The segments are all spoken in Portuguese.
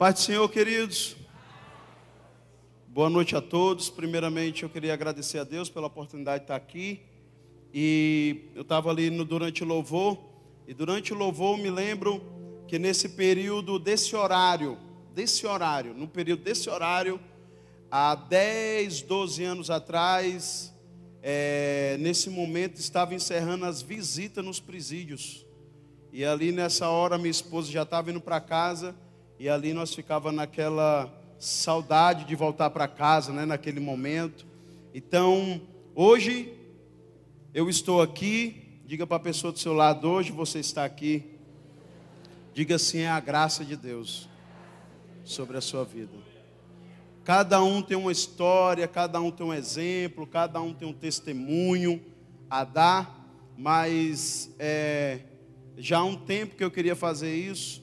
Paz do Senhor, queridos. Boa noite a todos. Primeiramente, eu queria agradecer a Deus pela oportunidade de estar aqui. E eu estava ali durante o louvor. E durante o louvor, me lembro que nesse período desse horário, há 10, 12 anos atrás, nesse momento, estava encerrando as visitas nos presídios. E ali nessa hora, minha esposa já estava indo para casa. E ali nós ficávamos naquela saudade de voltar para casa, né, naquele momento. Então, hoje, eu estou aqui. Diga para a pessoa do seu lado, hoje você está aqui. Diga assim, é a graça de Deus sobre a sua vida. Cada um tem uma história, cada um tem um exemplo, cada um tem um testemunho a dar. Mas já há um tempo que eu queria fazer isso.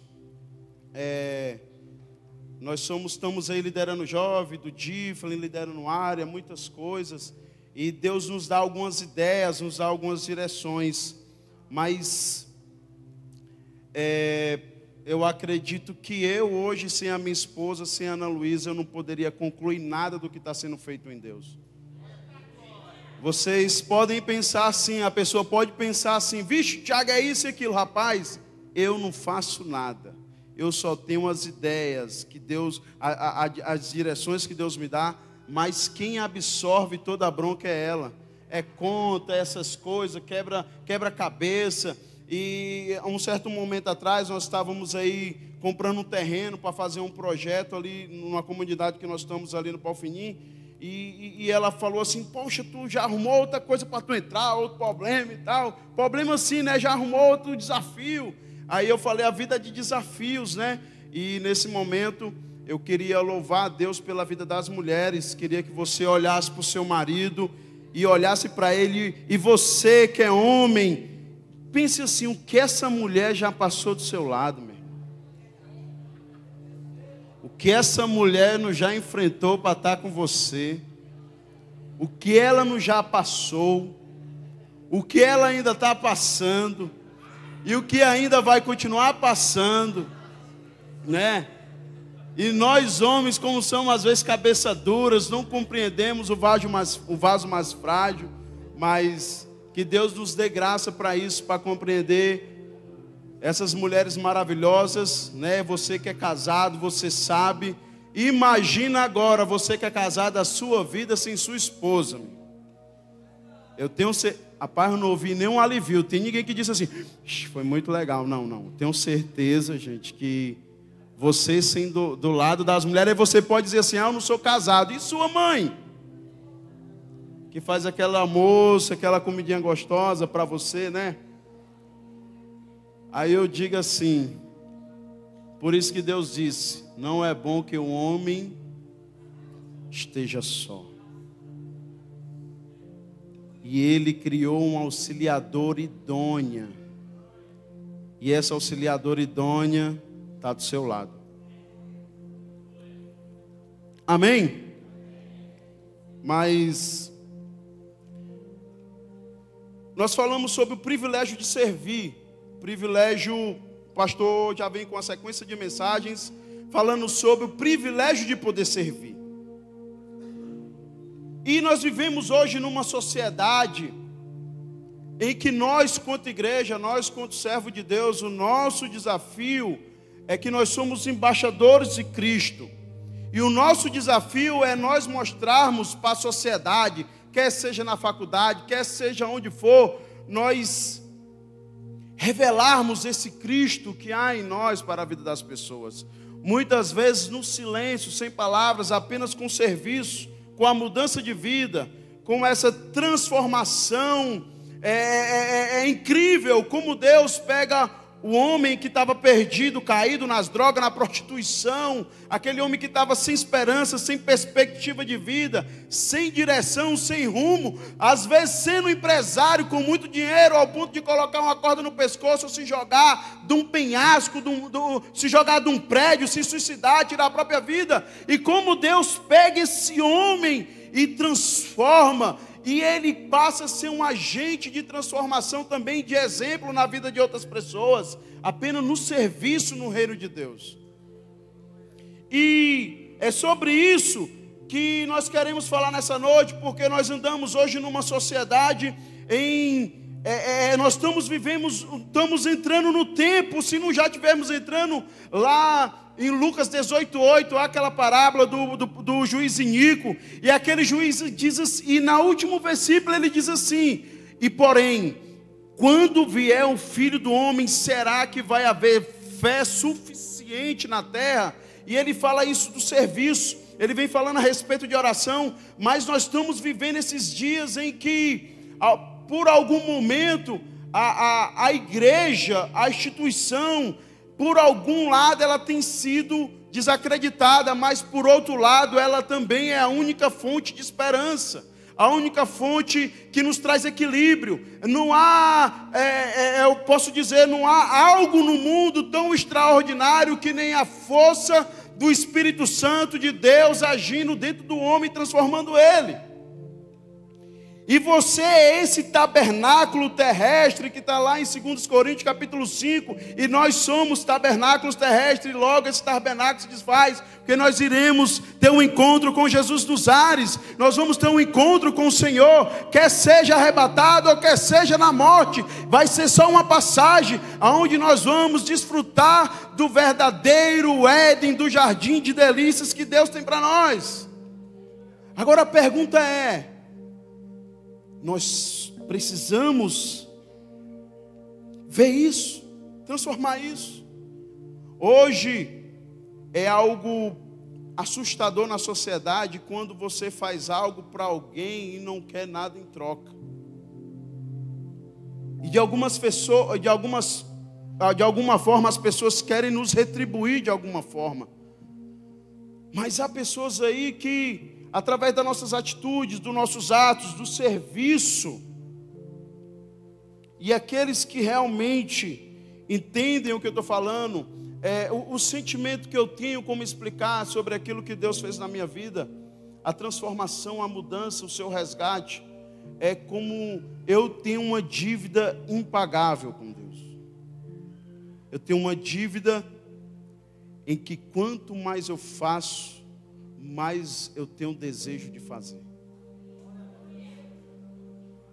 Nós estamos aí liderando o jovem, do Diflin, liderando área, muitas coisas. E Deus nos dá algumas ideias, nos dá algumas direções. Mas eu acredito que eu hoje, sem a minha esposa, sem a Ana Luísa, eu não poderia concluir nada do que está sendo feito em Deus. Vocês podem pensar assim, a pessoa pode pensar assim, vixe, Tiago, é isso e aquilo. Rapaz, eu não faço nada. Eu só tenho as ideias que Deus, as direções que Deus me dá, mas quem absorve toda a bronca é ela. É conta, essas coisas, quebra a cabeça. E a um certo momento atrás, nós estávamos aí comprando um terreno para fazer um projeto ali, numa comunidade que nós estamos ali no Palfinim. E ela falou assim, poxa, tu já arrumou outra coisa para tu entrar, outro problema e tal. Problema assim, né, já arrumou outro desafio. Aí eu falei, a vida de desafios, né? E nesse momento, eu queria louvar a Deus pela vida das mulheres. Queria que você olhasse para o seu marido e olhasse para ele. E você que é homem, pense assim, o que essa mulher já passou do seu lado, meu? O que essa mulher não já enfrentou para estar com você? O que ela não já passou? O que ela ainda está passando? E o que ainda vai continuar passando, né? E nós homens, como somos às vezes cabeça duras, não compreendemos o vaso mais frágil, mas que Deus nos dê graça para isso, para compreender essas mulheres maravilhosas, né? Você que é casado, você sabe. Imagina agora, você que é casado, a sua vida sem sua esposa. Eu tenho certeza. Rapaz, eu não ouvi nenhum alivio. Tem ninguém que disse assim, foi muito legal. Não. Tenho certeza, gente, que você sendo do lado das mulheres, aí você pode dizer assim, eu não sou casado. E sua mãe? Que faz aquele almoço, aquela comidinha gostosa para você, né? Aí eu digo assim, por isso que Deus disse, não é bom que o homem esteja só. E Ele criou um auxiliador idônea. E essa auxiliadora idônea está do seu lado. Amém? Mas nós falamos sobre o privilégio de servir. Privilégio, o pastor já vem com a sequência de mensagens falando sobre o privilégio de poder servir. E nós vivemos hoje numa sociedade em que nós, quanto igreja, nós, quanto servo de Deus, o nosso desafio é que nós somos embaixadores de Cristo. E o nosso desafio é nós mostrarmos para a sociedade, quer seja na faculdade, quer seja onde for, nós revelarmos esse Cristo que há em nós para a vida das pessoas. Muitas vezes no silêncio, sem palavras, apenas com serviço, com a mudança de vida, com essa transformação. É incrível como Deus pega o homem que estava perdido, caído nas drogas, na prostituição, aquele homem que estava sem esperança, sem perspectiva de vida, sem direção, sem rumo, às vezes sendo empresário com muito dinheiro, ao ponto de colocar uma corda no pescoço, se jogar de um penhasco, se jogar de um prédio, se suicidar, tirar a própria vida. E como Deus pega esse homem e transforma, e ele passa a ser um agente de transformação também, de exemplo na vida de outras pessoas, apenas no serviço no reino de Deus. E é sobre isso que nós queremos falar nessa noite, porque nós andamos hoje numa sociedade nós estamos entrando no tempo, se não já estivermos entrando lá em Lucas 18:8, aquela parábola do juiz iníquo, e aquele juiz diz assim, e no último versículo ele diz assim: e porém, quando vier o Filho do Homem, será que vai haver fé suficiente na terra? E ele fala isso do serviço, ele vem falando a respeito de oração, mas nós estamos vivendo esses dias em que, por algum momento, a igreja, a instituição, por algum lado ela tem sido desacreditada, mas por outro lado ela também é a única fonte de esperança, a única fonte que nos traz equilíbrio. Não há, eu posso dizer, não há algo no mundo tão extraordinário que nem a força do Espírito Santo de Deus agindo dentro do homem, transformando ele. E você é esse tabernáculo terrestre que está lá em 2 Coríntios capítulo 5, e nós somos tabernáculos terrestres, e logo esse tabernáculo se desfaz, porque nós iremos ter um encontro com Jesus nos ares, nós vamos ter um encontro com o Senhor, quer seja arrebatado ou quer seja na morte, vai ser só uma passagem, aonde nós vamos desfrutar do verdadeiro Éden, do jardim de delícias que Deus tem para nós. Agora a pergunta é, nós precisamos ver isso, transformar isso. Hoje é algo assustador na sociedade quando você faz algo para alguém e não quer nada em troca. E de alguma forma as pessoas querem nos retribuir de alguma forma. Mas há pessoas aí que, através das nossas atitudes, dos nossos atos, do serviço, e aqueles que realmente entendem o que eu estou falando, o sentimento que eu tenho como explicar sobre aquilo que Deus fez na minha vida, a transformação, a mudança, o seu resgate, é como eu tenho uma dívida impagável com Deus. Eu tenho uma dívida em que quanto mais eu faço, mais eu tenho desejo de fazer.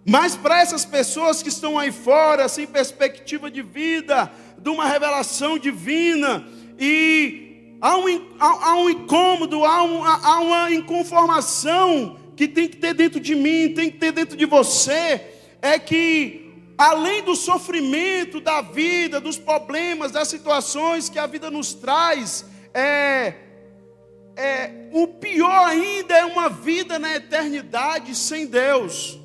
Mas para essas pessoas que estão aí fora, sem perspectiva de vida, de uma revelação divina, e há um incômodo, há uma inconformação que tem que ter dentro de mim, tem que ter dentro de você, é que além do sofrimento da vida, dos problemas, das situações que a vida nos traz, o pior ainda é uma vida na eternidade sem Deus.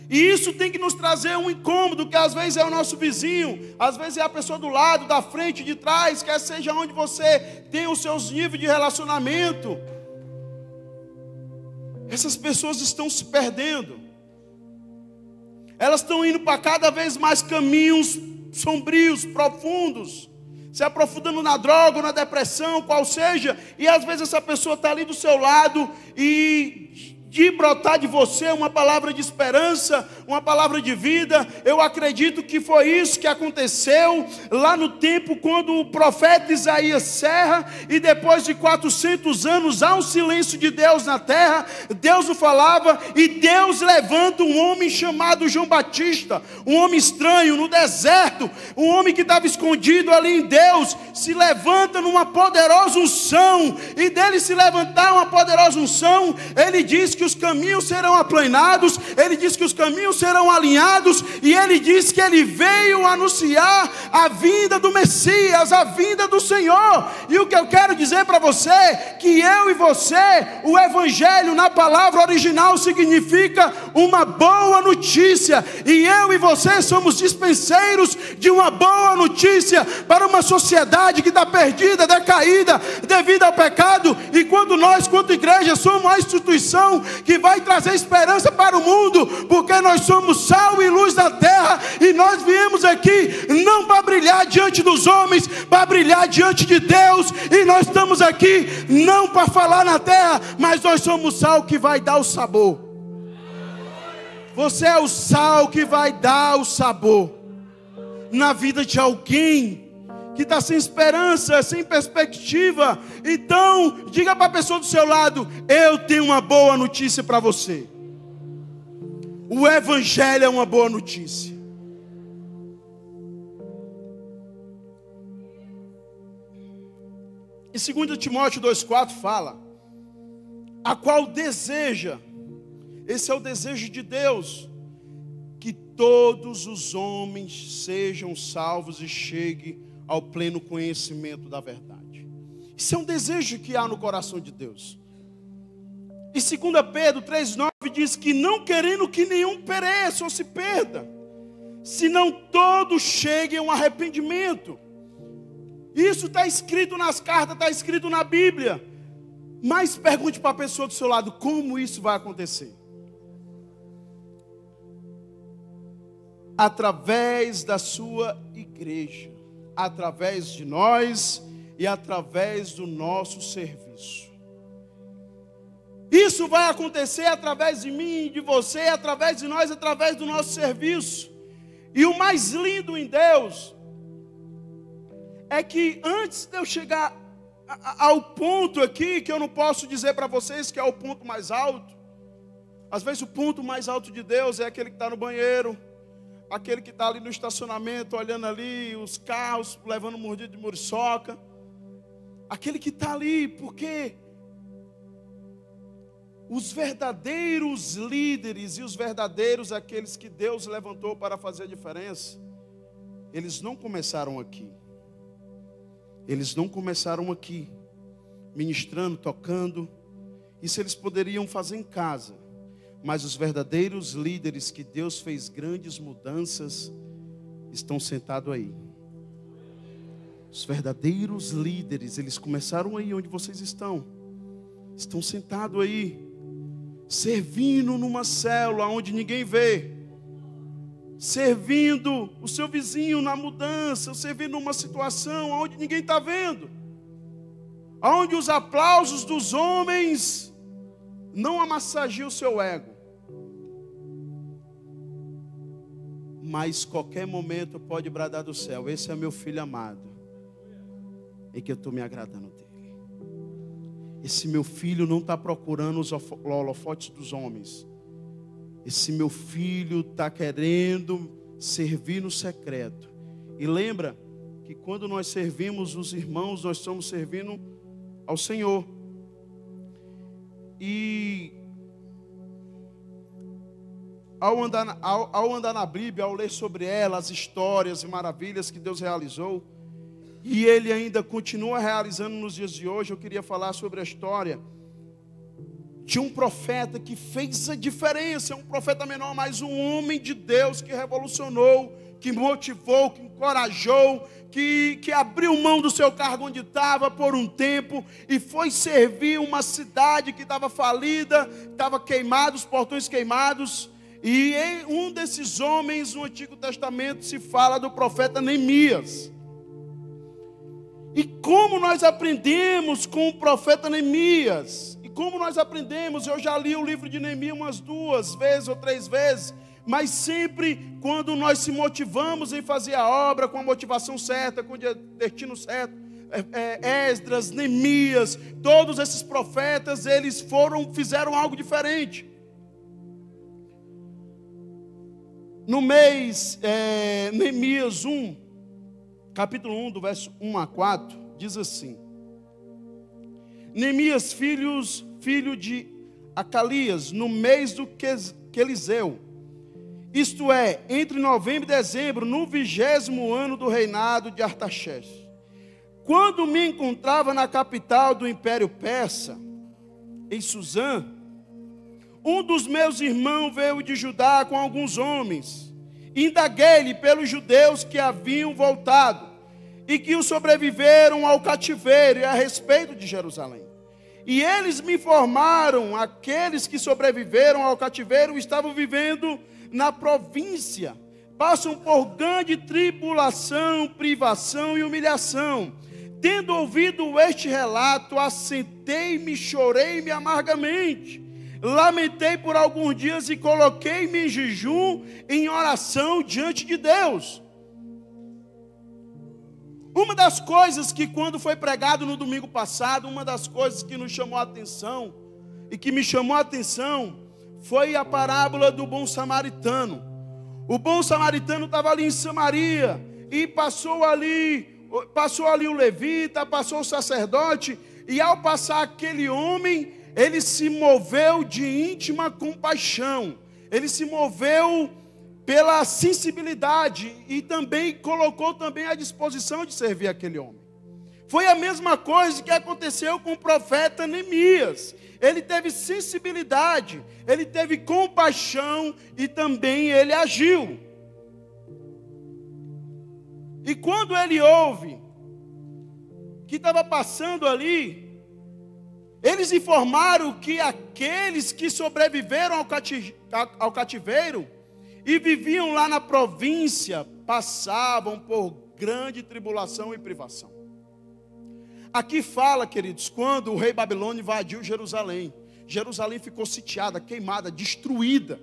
E isso tem que nos trazer um incômodo, que às vezes é o nosso vizinho, às vezes é a pessoa do lado, da frente, de trás, quer seja onde você tem os seus níveis de relacionamento. Essas pessoas estão se perdendo. Elas estão indo para cada vez mais caminhos sombrios, profundos, se aprofundando na droga, ou na depressão, qual seja, e às vezes essa pessoa está ali do seu lado, e de brotar de você uma palavra de esperança, uma palavra de vida. Eu acredito que foi isso que aconteceu lá no tempo, quando o profeta Isaías serra, e depois de 400 anos há um silêncio de Deus na terra, Deus não falava, e Deus levanta um homem chamado João Batista, um homem estranho no deserto, um homem que estava escondido ali em Deus, se levanta numa poderosa unção, e dele se levantar uma poderosa unção, ele diz que os caminhos serão aplanados, ele diz que os caminhos serão alinhados, e ele diz que ele veio anunciar a vinda do Messias, a vinda do Senhor. E o que eu quero dizer para você, que eu e você, o evangelho na palavra original significa uma boa notícia, e eu e você somos dispenseiros de uma boa notícia para uma sociedade que está perdida, decaída, devido ao pecado. E quando nós, quanto igreja, somos a instituição que vai trazer esperança para o mundo, porque nós somos sal e luz da terra, e nós viemos aqui não para brilhar diante dos homens, para brilhar diante de Deus, e nós estamos aqui não para falar na terra, mas nós somos sal que vai dar o sabor. Você é o sal que vai dar o sabor na vida de alguém que está sem esperança, sem perspectiva, então diga para a pessoa do seu lado: eu tenho uma boa notícia para você. O Evangelho é uma boa notícia. Em 2 Timóteo 2,4 fala: a qual deseja, esse é o desejo de Deus, que todos os homens sejam salvos e cheguem ao pleno conhecimento da verdade. Isso é um desejo que há no coração de Deus. E 2 Pedro 3,9 diz que não querendo que nenhum pereça ou se perda, senão todos cheguem ao arrependimento. Isso está escrito nas cartas, está escrito na Bíblia. Mas pergunte para a pessoa do seu lado: como isso vai acontecer? Através da sua igreja, através de nós e através do nosso serviço. Isso vai acontecer através de mim, de você, através de nós, através do nosso serviço. E o mais lindo em Deus é que antes de eu chegar ao ponto aqui, que eu não posso dizer para vocês que é o ponto mais alto. Às vezes o ponto mais alto de Deus é aquele que está no banheiro, aquele que está ali no estacionamento, olhando ali os carros, levando mordido de muriçoca. Aquele que está ali, porque os verdadeiros líderes e os verdadeiros, aqueles que Deus levantou para fazer a diferença, eles não começaram aqui. Eles não começaram aqui, ministrando, tocando. Isso eles poderiam fazer em casa. Mas os verdadeiros líderes que Deus fez grandes mudanças estão sentados aí. Os verdadeiros líderes, eles começaram aí onde vocês estão. Estão sentados aí, servindo numa célula onde ninguém vê. Servindo o seu vizinho na mudança, servindo numa situação onde ninguém está vendo. Onde os aplausos dos homens não amassageiam o seu ego. Mas qualquer momento pode bradar do céu: esse é meu filho amado, e que eu estou me agradando dele. Esse meu filho não está procurando os holofotes dos homens. Esse meu filho está querendo servir no secreto. E lembra que quando nós servimos os irmãos, nós estamos servindo ao Senhor. E ao andar na Bíblia, ao ler sobre ela, as histórias e maravilhas que Deus realizou, e Ele ainda continua realizando nos dias de hoje, eu queria falar sobre a história de um profeta que fez a diferença. É um profeta menor, mas um homem de Deus que revolucionou, que motivou, que encorajou, que abriu mão do seu cargo onde estava por um tempo e foi servir uma cidade que estava falida, estava queimada, os portões queimados. E em um desses homens no Antigo Testamento se fala do profeta Neemias. E como nós aprendemos com o profeta Neemias? E como nós aprendemos? Eu já li o livro de Neemias umas 2 vezes ou 3 vezes. Mas sempre quando nós se motivamos em fazer a obra com a motivação certa, com o destino certo, Esdras, Neemias, todos esses profetas, eles fizeram algo diferente. No mês Neemias 1, capítulo 1, do verso 1 a 4, diz assim: Neemias, filho de Acalias, no mês do Queliseu, isto é, entre novembro e dezembro, no 20º ano do reinado de Artaxerxes, quando me encontrava na capital do Império Persa, em Suzã, um dos meus irmãos veio de Judá com alguns homens. Indaguei-lhe pelos judeus que haviam voltado e que os sobreviveram ao cativeiro e a respeito de Jerusalém. E eles me informaram: aqueles que sobreviveram ao cativeiro estavam vivendo na província, passam por grande tribulação, privação e humilhação. Tendo ouvido este relato, assentei-me e chorei-me amargamente. Lamentei por alguns dias e coloquei-me em jejum, em oração diante de Deus. Uma das coisas que quando foi pregado no domingo passado, uma das coisas que nos chamou a atenção, e que me chamou a atenção, foi a parábola do bom samaritano. O bom samaritano estava ali em Samaria, e passou ali o levita, passou o sacerdote, e ao passar aquele homem, ele se moveu de íntima compaixão, ele se moveu pela sensibilidade e também colocou também à disposição de servir aquele homem. Foi a mesma coisa que aconteceu com o profeta Neemias. Ele teve sensibilidade, ele teve compaixão e também ele agiu. E quando ele ouve que estava passando ali, eles informaram que aqueles que sobreviveram ao cativeiro e viviam lá na província passavam por grande tribulação e privação. Aqui fala, queridos, quando o rei Babilônio invadiu Jerusalém. Jerusalém ficou sitiada, queimada, destruída.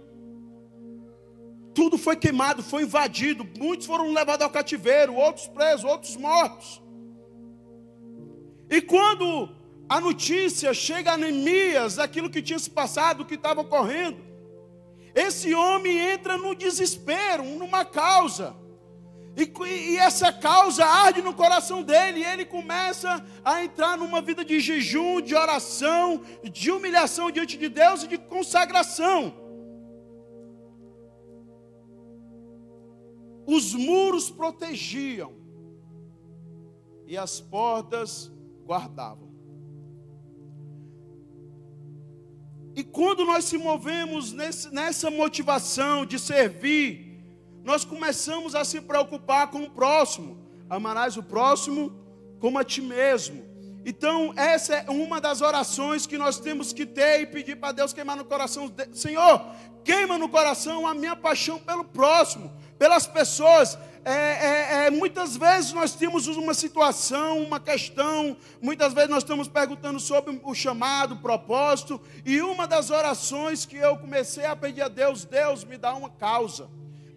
Tudo foi queimado, foi invadido. Muitos foram levados ao cativeiro, outros presos, outros mortos. E quando a notícia chega a Neemias daquilo que tinha se passado, o que estava ocorrendo, esse homem entra no desespero, numa causa. E essa causa arde no coração dele, e ele começa a entrar numa vida de jejum, de oração, de humilhação diante de Deus e de consagração. Os muros protegiam e as portas guardavam. E quando nós se movemos nessa motivação de servir, nós começamos a se preocupar com o próximo. Amarás o próximo como a ti mesmo. Então essa é uma das orações que nós temos que ter e pedir para Deus queimar no coração. Senhor, queima no coração a minha paixão pelo próximo, pelas pessoas. Muitas vezes nós temos uma situação, uma questão, muitas vezes nós estamos perguntando sobre o chamado, o propósito, e uma das orações que eu comecei a pedir a Deus: Deus, me dá uma causa,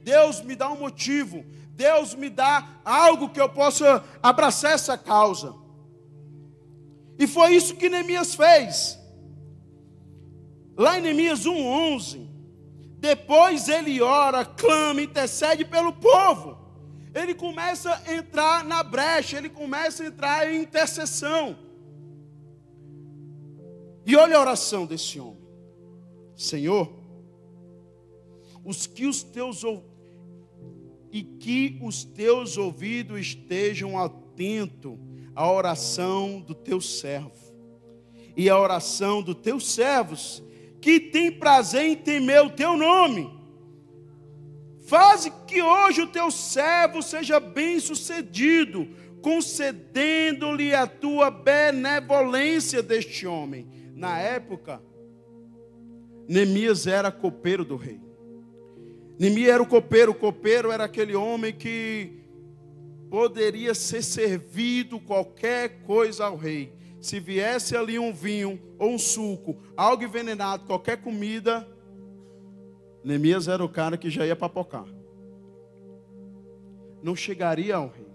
Deus, me dá um motivo, Deus, me dá algo que eu possa abraçar essa causa. E foi isso que Neemias fez. Lá em Neemias 1:11, depois ele ora, clama, intercede pelo povo. Ele começa a entrar na brecha, ele começa a entrar em intercessão. E olha a oração desse homem: Senhor, que os teus ouvidos estejam atentos à oração do teu servo e à oração dos teus servos, que tem prazer em temer o teu nome. Faze que hoje o teu servo seja bem sucedido, concedendo-lhe a tua benevolência deste homem. Na época, Neemias era copeiro do rei. Neemias era o copeiro era aquele homem que poderia ser servido qualquer coisa ao rei. Se viesse ali um vinho ou um suco, algo envenenado, qualquer comida, Neemias era o cara que já ia papocar. Não chegaria ao rei.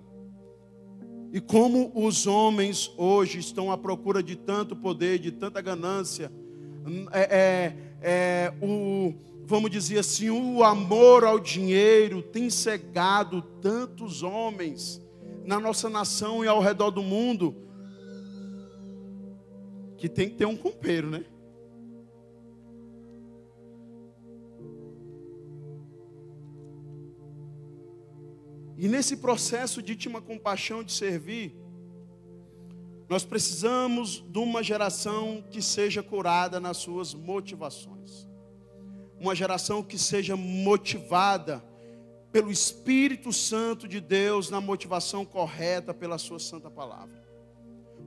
E como os homens hoje estão à procura de tanto poder, de tanta ganância, vamos dizer assim, o amor ao dinheiro tem cegado tantos homens na nossa nação e ao redor do mundo, que tem que ter um copeiro, né? E nesse processo de íntima compaixão de servir, nós precisamos de uma geração que seja curada nas suas motivações. Uma geração que seja motivada pelo Espírito Santo de Deus, na motivação correta pela sua santa palavra.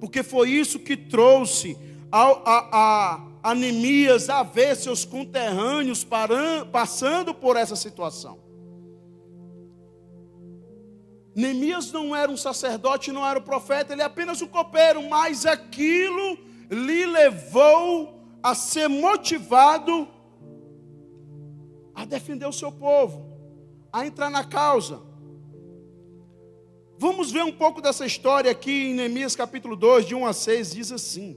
Porque foi isso que trouxe a Neemias a ver seus conterrâneos passando por essa situação. Neemias não era um sacerdote, não era um profeta, ele é apenas um copeiro, mas aquilo lhe levou a ser motivado a defender o seu povo, a entrar na causa. Vamos ver um pouco dessa história aqui em Neemias capítulo 2, de 1 a 6, diz assim: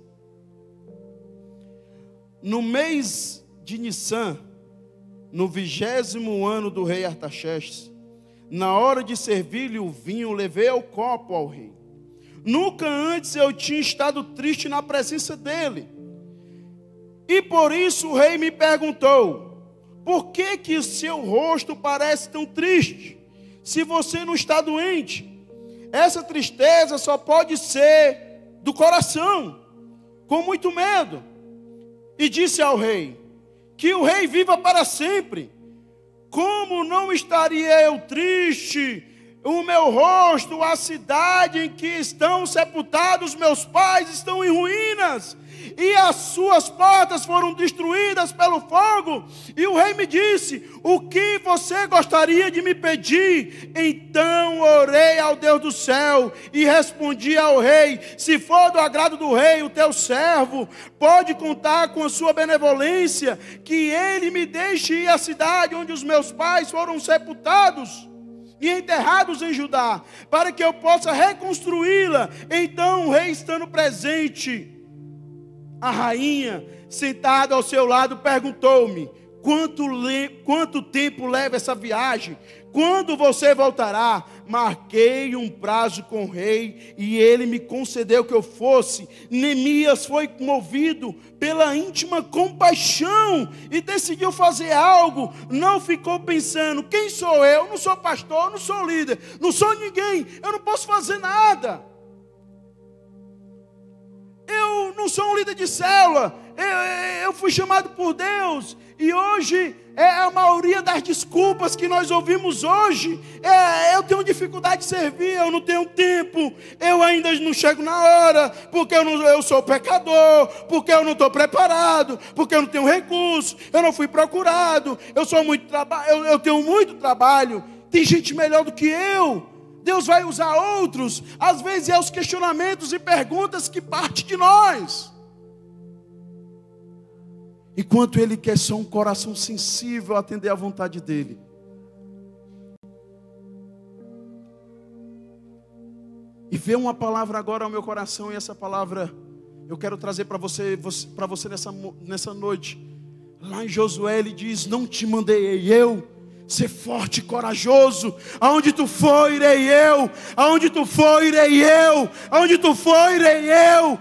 no mês de Nissan, no 20º ano do rei Artaxerxes, na hora de servir-lhe o vinho, levei o copo ao rei. Nunca antes eu tinha estado triste na presença dele. E por isso o rei me perguntou: por que seu rosto parece tão triste, se você não está doente? Essa tristeza só pode ser do coração, com muito medo. E disse ao rei: que o rei viva para sempre. Como não estaria eu triste? O meu rosto, a cidade em que estão sepultados meus pais estão em ruínas, e as suas portas foram destruídas pelo fogo. E o rei me disse: o que você gostaria de me pedir? Então orei ao Deus do céu e respondi ao rei: se for do agrado do rei, o teu servo pode contar com a sua benevolência, que ele me deixe ir à cidade onde os meus pais foram sepultados e enterrados em Judá, para que eu possa reconstruí-la. Então o rei, estando presente, a rainha, sentada ao seu lado, perguntou-me: quanto tempo leva essa viagem? Quando você voltará? Marquei um prazo com o rei, e ele me concedeu que eu fosse. Neemias foi movido pela íntima compaixão e decidiu fazer algo. Não ficou pensando: quem sou eu? Não sou pastor, não sou líder, não sou ninguém, eu não posso fazer nada. Eu não sou um líder de célula, eu fui chamado por Deus. E hoje, a maioria das desculpas que nós ouvimos hoje, eu tenho dificuldade de servir, eu não tenho tempo, eu ainda não chego na hora, porque eu sou pecador, porque eu não estou preparado, porque eu não tenho recurso, eu não fui procurado, eu tenho muito trabalho, tem gente melhor do que eu. Deus vai usar outros. Às vezes é os questionamentos e perguntas que partem de nós. Enquanto Ele quer só um coração sensível a atender à vontade dEle. E veio uma palavra agora ao meu coração, e essa palavra eu quero trazer para você nessa noite. Lá em Josué ele diz: não te mandei eu. Ser forte e corajoso. Aonde tu for, irei eu. Aonde tu for, irei eu. Aonde tu for, irei eu.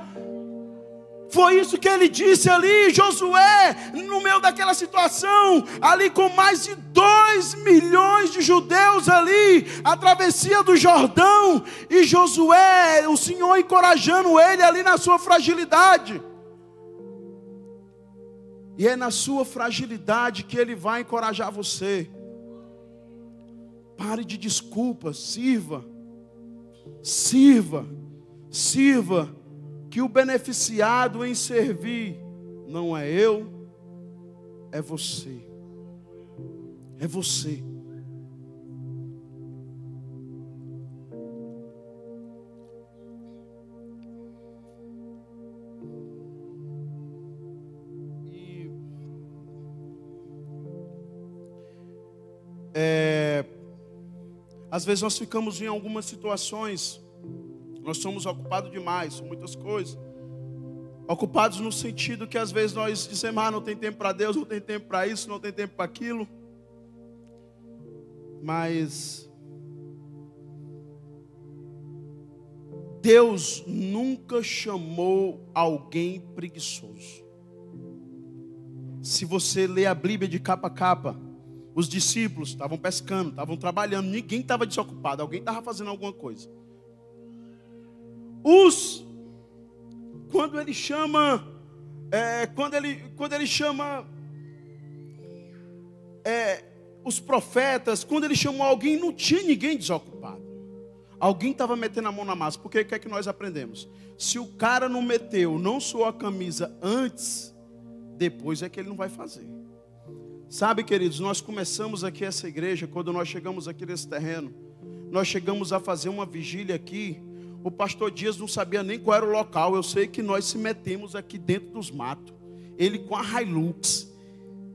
Foi isso que ele disse ali, Josué, no meio daquela situação, ali com mais de 2 milhões de judeus ali, a travessia do Jordão, e Josué, o Senhor encorajando ele ali na sua fragilidade. E é na sua fragilidade que Ele vai encorajar você. Pare de desculpas, sirva, que o beneficiado em servir não é eu, é você. É você. Às vezes nós ficamos em algumas situações, nós somos ocupados demais, com muitas coisas. Ocupados no sentido que às vezes nós dizemos: não tem tempo para Deus, não tem tempo para isso, não tem tempo para aquilo. Mas Deus nunca chamou alguém preguiçoso. Se você ler a Bíblia de capa a capa, os discípulos estavam pescando, estavam trabalhando, ninguém estava desocupado, alguém estava fazendo alguma coisa. Quando ele chama os profetas, quando ele chamou alguém, não tinha ninguém desocupado. Alguém estava metendo a mão na massa. Porque o que é que nós aprendemos? Se o cara não suou a camisa antes, depois é que ele não vai fazer. Sabe, queridos, nós começamos aqui essa igreja, quando nós chegamos aqui nesse terreno, nós chegamos a fazer uma vigília aqui. O pastor Dias não sabia nem qual era o local. Eu sei que nós se metemos aqui dentro dos matos. Ele com a Hilux,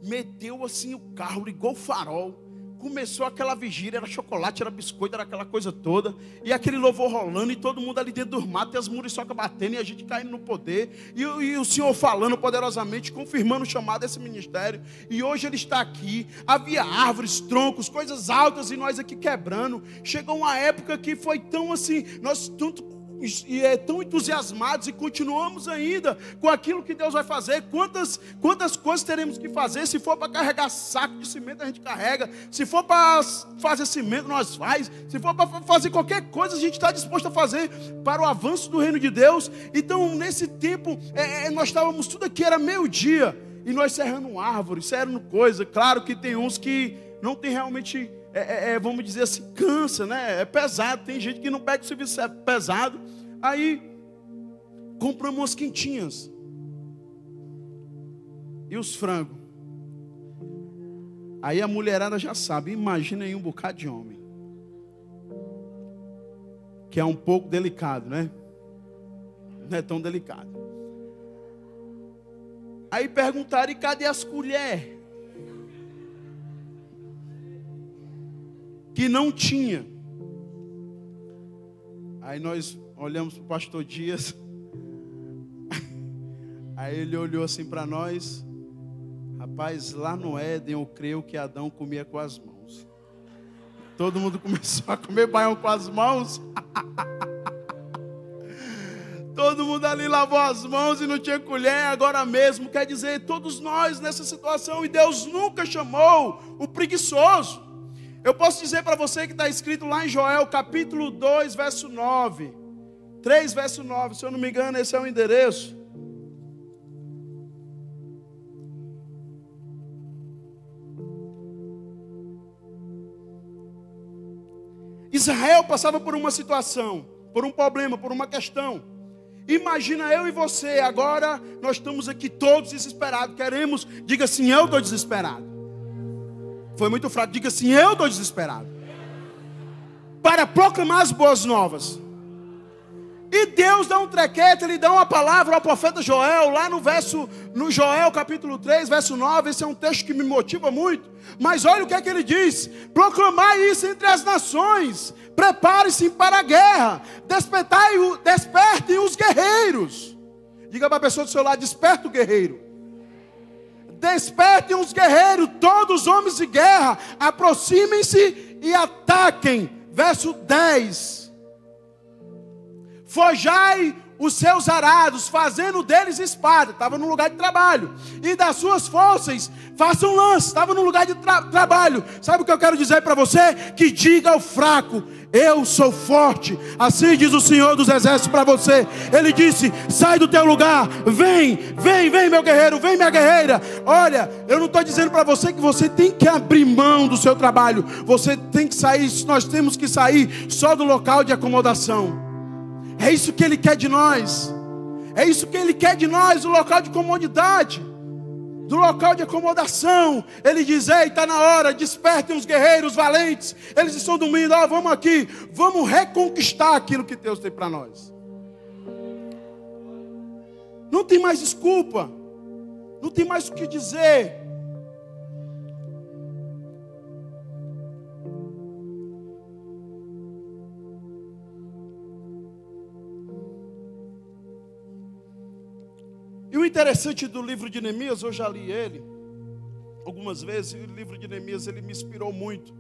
meteu assim o carro, ligou o farol, começou aquela vigília, era chocolate, era biscoito, era aquela coisa toda, e aquele louvor rolando, e todo mundo ali dentro dos matos, e as muriçocas batendo, e a gente caindo no poder, e o Senhor falando poderosamente, confirmando o chamado desse ministério, e hoje ele está aqui. Havia árvores, troncos, coisas altas, e nós aqui quebrando. Chegou uma época que foi tão assim, nós tão entusiasmados, e continuamos ainda com aquilo que Deus vai fazer. Quantas coisas teremos que fazer? Se for para carregar saco de cimento, a gente carrega. Se for para fazer cimento, nós faz. Se for para fazer qualquer coisa, a gente está disposto a fazer para o avanço do reino de Deus. Então, nesse tempo, nós estávamos tudo aqui, era meio-dia, e nós serrando árvores, serrando coisa. Claro que tem uns que não tem realmente, vamos dizer assim, cansa, né? É pesado. Tem gente que não pega o serviço pesado. Aí compramos umas quentinhas e os frangos. Aí a mulherada já sabe. Imagina aí um bocado de homem, que é um pouco delicado, né? Não é tão delicado. Aí perguntaram: e cadê as colheres? Que não tinha. Aí nós olhamos para o pastor Dias. Aí ele olhou assim para nós: rapaz, lá no Éden eu creio que Adão comia com as mãos. Todo mundo começou a comer baião com as mãos. Todo mundo ali lavou as mãos e não tinha colher. Agora mesmo, quer dizer, todos nós nessa situação. E Deus nunca chamou o preguiçoso. Eu posso dizer para você que está escrito lá em Joel, capítulo 2, verso 9. 3, verso 9, se eu não me engano, esse é o endereço. Israel passava por uma situação, por um problema, por uma questão. Imagina eu e você, agora nós estamos aqui todos desesperados, queremos, diga assim: eu estou desesperado. Foi muito fraco, diga assim: eu estou desesperado. Para proclamar as boas novas. E Deus dá um trequete, Ele dá uma palavra ao profeta Joel, lá no Joel capítulo 3, verso 9, esse é um texto que me motiva muito, mas olha o que é que ele diz: proclamai isso entre as nações, prepare-se para a guerra, despertem os guerreiros. Diga para a pessoa do seu lado: desperta o guerreiro. Despertem os guerreiros, todos os homens de guerra, aproximem-se e ataquem. Verso 10. Forjai os seus arados, fazendo deles espada. Estava no lugar de trabalho. E das suas forças, façam lança. Estava no lugar de trabalho. Sabe o que eu quero dizer para você? Que diga ao fraco: eu sou forte. Assim diz o Senhor dos Exércitos para você. Ele disse: sai do teu lugar. Vem meu guerreiro, vem minha guerreira. Olha, eu não estou dizendo para você que você tem que abrir mão do seu trabalho. Você tem que sair, nós temos que sair só do local de acomodação. É isso que Ele quer de nós. É isso que Ele quer de nós, do local de comodidade, do local de acomodação. Ele diz: ei, está na hora, despertem os guerreiros valentes. Eles estão dormindo, vamos aqui, vamos reconquistar aquilo que Deus tem para nós. Não tem mais desculpa, não tem mais o que dizer. E o interessante do livro de Neemias, eu já li ele algumas vezes, e o livro de Neemias, ele me inspirou muito,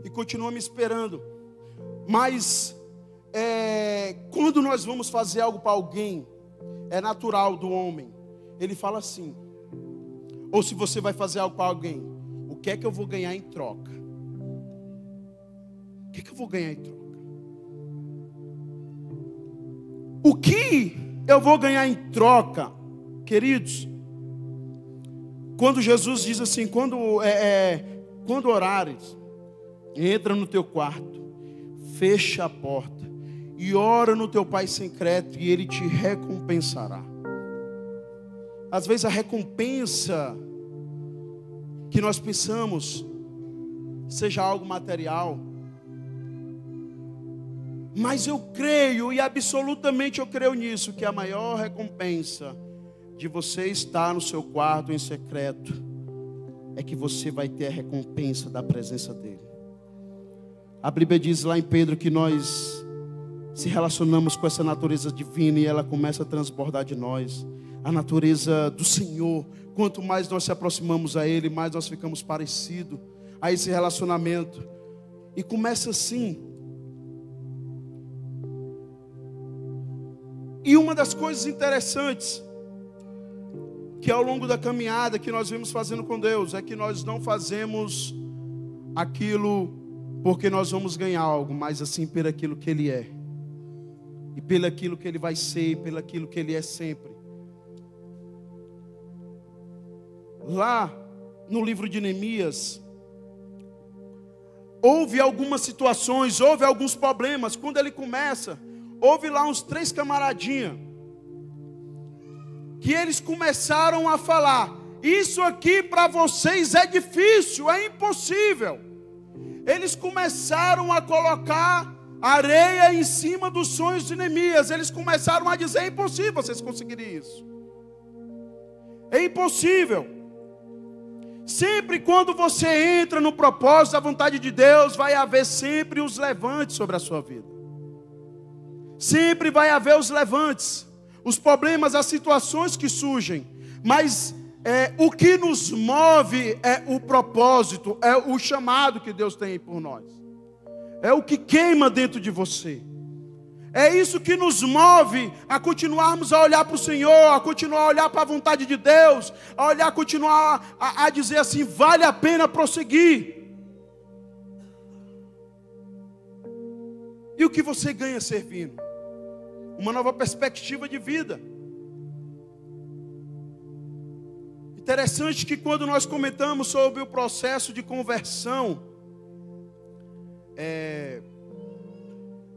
e continua me esperando. Mas, quando nós vamos fazer algo para alguém, é natural do homem, ele fala assim, ou se você vai fazer algo para alguém: o que é que eu vou ganhar em troca? O que é que eu vou ganhar em troca? O que eu vou ganhar em troca, queridos? Quando Jesus diz assim: quando orares, entra no teu quarto, fecha a porta e ora no teu Pai secreto, e Ele te recompensará. Às vezes a recompensa que nós pensamos seja algo material, mas eu creio, e absolutamente eu creio nisso, que a maior recompensa de você estar no seu quarto em secreto é que você vai ter a recompensa da presença dele. A Bíblia diz lá em Pedro que nós se relacionamos com essa natureza divina e ela começa a transbordar de nós. A natureza do Senhor, quanto mais nós se aproximamos a Ele, mais nós ficamos parecidos a esse relacionamento. E começa assim. E uma das coisas interessantes que ao longo da caminhada que nós vemos fazendo com Deus é que nós não fazemos aquilo porque nós vamos ganhar algo, mas assim pelo aquilo que Ele é. E pelo aquilo que Ele vai ser, e pelo aquilo que Ele é sempre. Lá no livro de Neemias, houve algumas situações, houve alguns problemas. Quando ele começa, houve lá uns 3 camaradinhas, que eles começaram a falar: isso aqui para vocês é difícil, é impossível. Eles começaram a colocar areia em cima dos sonhos de Neemias. Eles começaram a dizer: é impossível vocês conseguirem isso. É impossível. Sempre quando você entra no propósito da vontade de Deus, vai haver sempre os levantes sobre a sua vida. Sempre vai haver os levantes, os problemas, as situações que surgem. Mas o que nos move é o propósito, é o chamado que Deus tem por nós. É o que queima dentro de você. É isso que nos move a continuarmos a olhar para o Senhor, a continuar a olhar para a vontade de Deus, a continuar a dizer assim: vale a pena prosseguir. E o que você ganha servindo? Uma nova perspectiva de vida. Interessante que quando nós comentamos sobre o processo de conversão,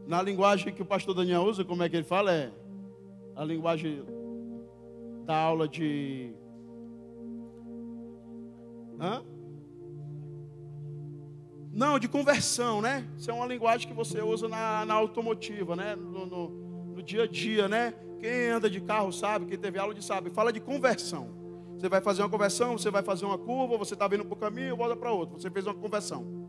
na linguagem que o pastor Daniel usa, como é que ele fala? É a linguagem da aula de... Não, de conversão, né? Isso é uma linguagem que você usa na automotiva, né? No dia a dia, né? Quem anda de carro sabe, quem teve aula de sabe. Fala de conversão. Você vai fazer uma conversão, você vai fazer uma curva, você está vindo para o caminho, volta para outro. Você fez uma conversão.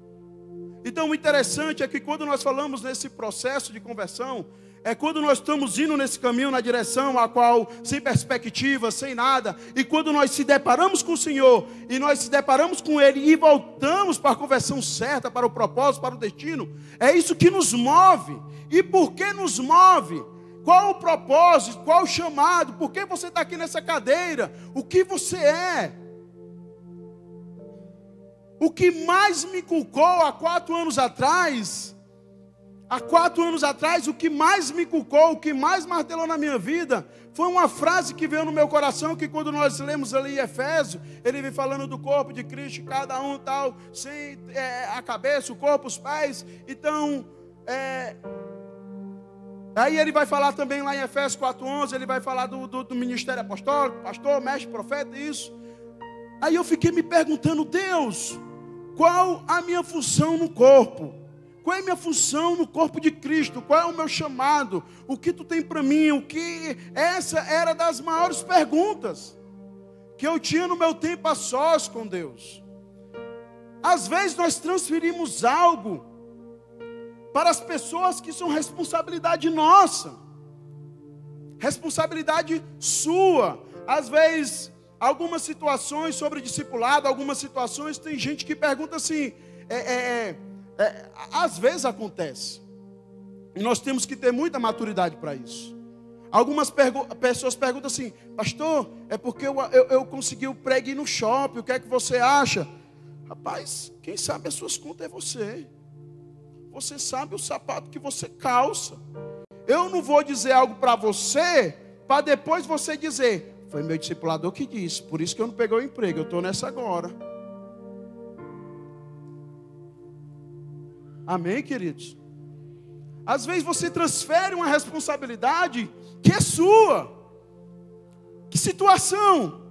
Então o interessante é que quando nós falamos nesse processo de conversão, é quando nós estamos indo nesse caminho, na direção a qual, sem perspectiva, sem nada, e quando nós se deparamos com o Senhor, e nós se deparamos com Ele, e voltamos para a conversão certa, para o propósito, para o destino, é isso que nos move. E por que nos move? Qual o propósito? Qual o chamado? Por que você está aqui nessa cadeira? O que você é? O que mais me inculcou há 4 anos atrás, o que mais me inculcou, o que mais martelou na minha vida, foi uma frase que veio no meu coração, que quando nós lemos ali em Efésios, ele vem falando do corpo de Cristo, cada um tal, sem a cabeça, o corpo, os pés. Então, aí ele vai falar também lá em Efésios 4:11, ele vai falar do ministério apostólico, pastor, mestre, profeta, isso. Aí eu fiquei me perguntando: Deus, qual a minha função no corpo? Qual é a minha função no corpo de Cristo? Qual é o meu chamado? O que tu tem para mim? Essa era das maiores perguntas que eu tinha no meu tempo a sós com Deus. Às vezes nós transferimos algo para as pessoas que são responsabilidade nossa, responsabilidade sua. Às vezes, algumas situações sobre discipulado, algumas situações, tem gente que pergunta assim, às vezes acontece, e nós temos que ter muita maturidade para isso. Algumas pessoas perguntam assim: pastor, é porque eu consegui o prego ir no shopping, o que é que você acha? Rapaz, quem sabe as suas contas é você. Você sabe o sapato que você calça. Eu não vou dizer algo para você, para depois você dizer: foi meu discipulador que disse, por isso que eu não peguei o emprego, eu estou nessa agora. Amém, queridos? Às vezes você transfere uma responsabilidade que é sua. Que situação?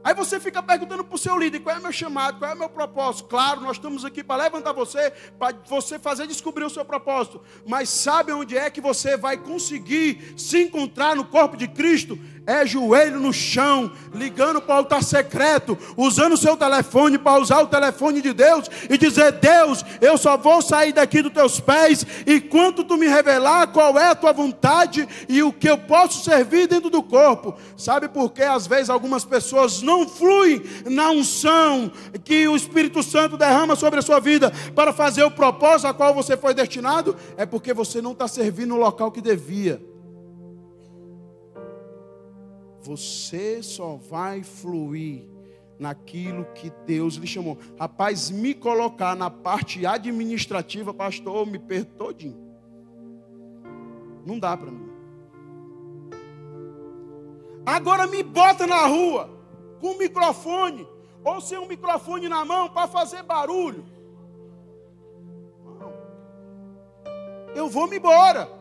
Aí você fica perguntando para o seu líder: qual é o meu chamado, qual é o meu propósito? Claro, nós estamos aqui para levantar você, para você fazer descobrir o seu propósito. Mas sabe onde é que você vai conseguir se encontrar no corpo de Cristo? é joelho no chão, ligando para o altar secreto, usando o seu telefone para usar o telefone de Deus e dizer: Deus, eu só vou sair daqui dos teus pés enquanto tu me revelar qual é a tua vontade e o que eu posso servir dentro do corpo. Sabe por que às vezes algumas pessoas não fluem na unção que o Espírito Santo derrama sobre a sua vida para fazer o propósito a qual você foi destinado? É porque você não está servindo no local que devia. Você só vai fluir naquilo que Deus lhe chamou. Rapaz, me colocar na parte administrativa, pastor, me perdo todinho. Não dá para mim. Agora me bota na rua com um microfone ou sem um microfone na mão para fazer barulho. Não. Eu vou me embora.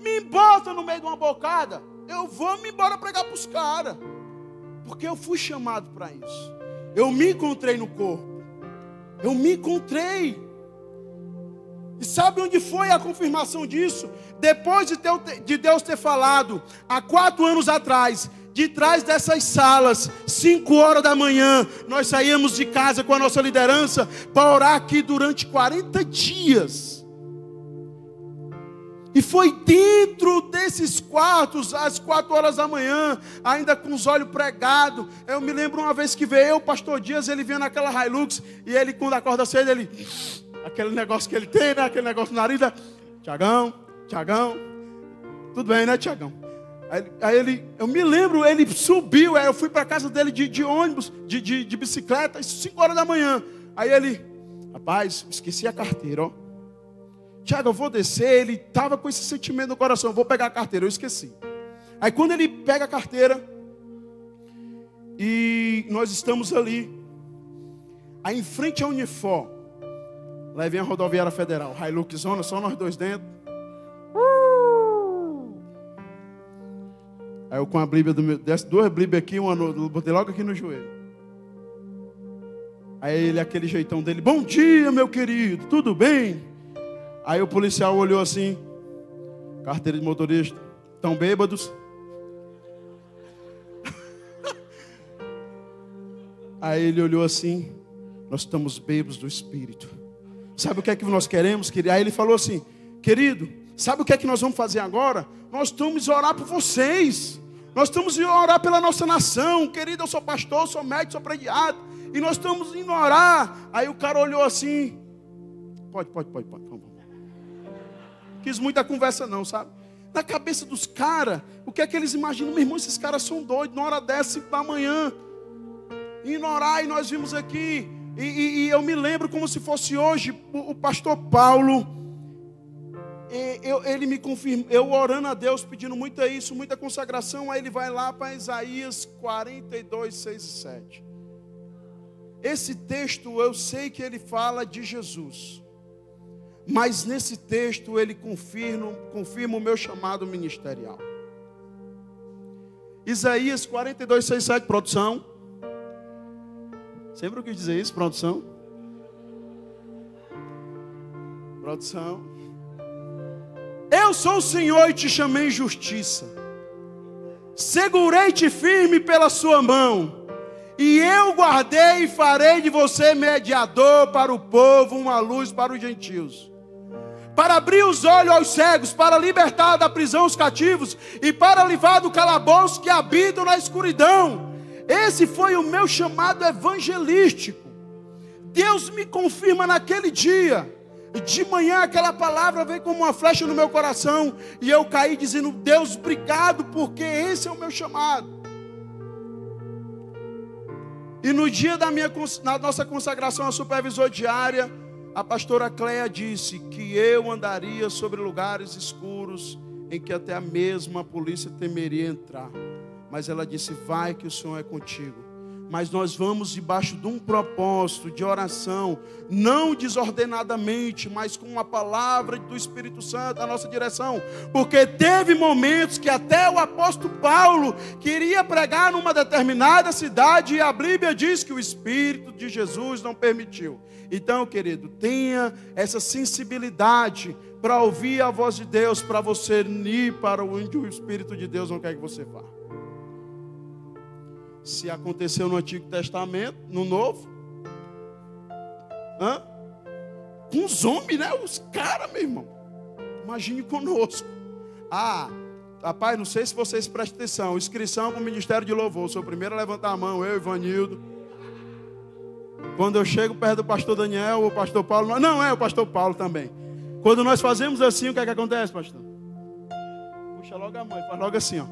Me bota no meio de uma bocada, eu vou me embora pregar para os caras, porque eu fui chamado para isso. Eu me encontrei no corpo, eu me encontrei. E sabe onde foi a confirmação disso? Depois de Deus ter falado, há 4 anos atrás, de trás dessas salas, 5 horas da manhã, nós saímos de casa com a nossa liderança para orar aqui durante 40 dias. E foi dentro desses quartos, às 4 horas da manhã, ainda com os olhos pregados. Eu me lembro uma vez que veio o pastor Dias, ele vinha naquela Hilux, e ele, quando acorda cedo, ele... aquele negócio que ele tem, né? Aquele negócio no nariz, Tiagão, tudo bem, né, Tiagão? Aí ele, eu me lembro, ele subiu, aí eu fui para casa dele de ônibus, de bicicleta, às 5 horas da manhã. Aí ele, rapaz, esqueci a carteira, ó. Tiago, eu vou descer. Ele estava com esse sentimento no coração: eu vou pegar a carteira, eu esqueci. Aí quando ele pega a carteira, e nós estamos ali, aí em frente à Unifor, lá vem a rodoviária federal, Hilux Zona, só nós dois dentro. Aí eu com a Bíblia do meu, desce 2 Bíblias aqui, uma botei logo aqui no joelho. Aí ele, aquele jeitão dele: bom dia, meu querido, tudo bem? Aí o policial olhou assim: carteira de motorista, estão bêbados? Aí ele olhou assim: nós estamos bêbados do Espírito. Sabe o que é que nós queremos, querido? Aí ele falou assim: querido, sabe o que é que nós vamos fazer agora? Nós estamos a orar por vocês. Nós estamos a orar pela nossa nação. Querido, eu sou pastor, sou médico, sou prediado, e nós estamos indo orar. Aí o cara olhou assim: pode. Quis muita conversa não, sabe? Na cabeça dos caras, o que é que eles imaginam? Meu irmão, esses caras são doidos. Na hora dessa, 5 da manhã, indo orar, e nós vimos aqui. E eu me lembro como se fosse hoje, o pastor Paulo, ele me confirma, eu orando a Deus, pedindo muita consagração. Aí ele vai lá para Isaías 42, 6 e 7. Esse texto, eu sei que ele fala de Jesus, mas nesse texto ele confirma o meu chamado ministerial. Isaías 42, 6, 7, produção. Sempre eu quis dizer isso, produção. Eu sou o Senhor e te chamei em justiça. Segurei-te firme pela sua mão. E eu guardei e farei de você mediador para o povo, uma luz para os gentios. Para abrir os olhos aos cegos, para libertar da prisão os cativos, e para livrar do calabouço que habitam na escuridão. Esse foi o meu chamado evangelístico. Deus me confirma naquele dia. De manhã aquela palavra veio como uma flecha no meu coração, e eu caí dizendo: Deus, obrigado, porque esse é o meu chamado. E no dia da nossa consagração a supervisor diária, a pastora Cleia disse que eu andaria sobre lugares escuros em que até a mesma polícia temeria entrar. Mas ela disse: vai que o Senhor é contigo. mas nós vamos debaixo de um propósito de oração, não desordenadamente, mas com uma palavra do Espírito Santo à nossa direção, porque teve momentos que até o apóstolo Paulo queria pregar numa determinada cidade, e a Bíblia diz que o Espírito de Jesus não permitiu. Então, querido, tenha essa sensibilidade para ouvir a voz de Deus, para você ir para onde o Espírito de Deus não quer que você vá. Se aconteceu no Antigo Testamento, no Novo, com os homens, né? Os caras, meu irmão. Imagine conosco. Rapaz, não sei se vocês prestam atenção. Inscrição para o Ministério de Louvor. Sou o primeiro a levantar a mão, eu, Ivanildo. Quando eu chego perto do pastor Daniel, o pastor Paulo, não é o pastor Paulo também. Quando nós fazemos assim, o que é que acontece, pastor? Puxa logo a mão, faz logo assim, ó.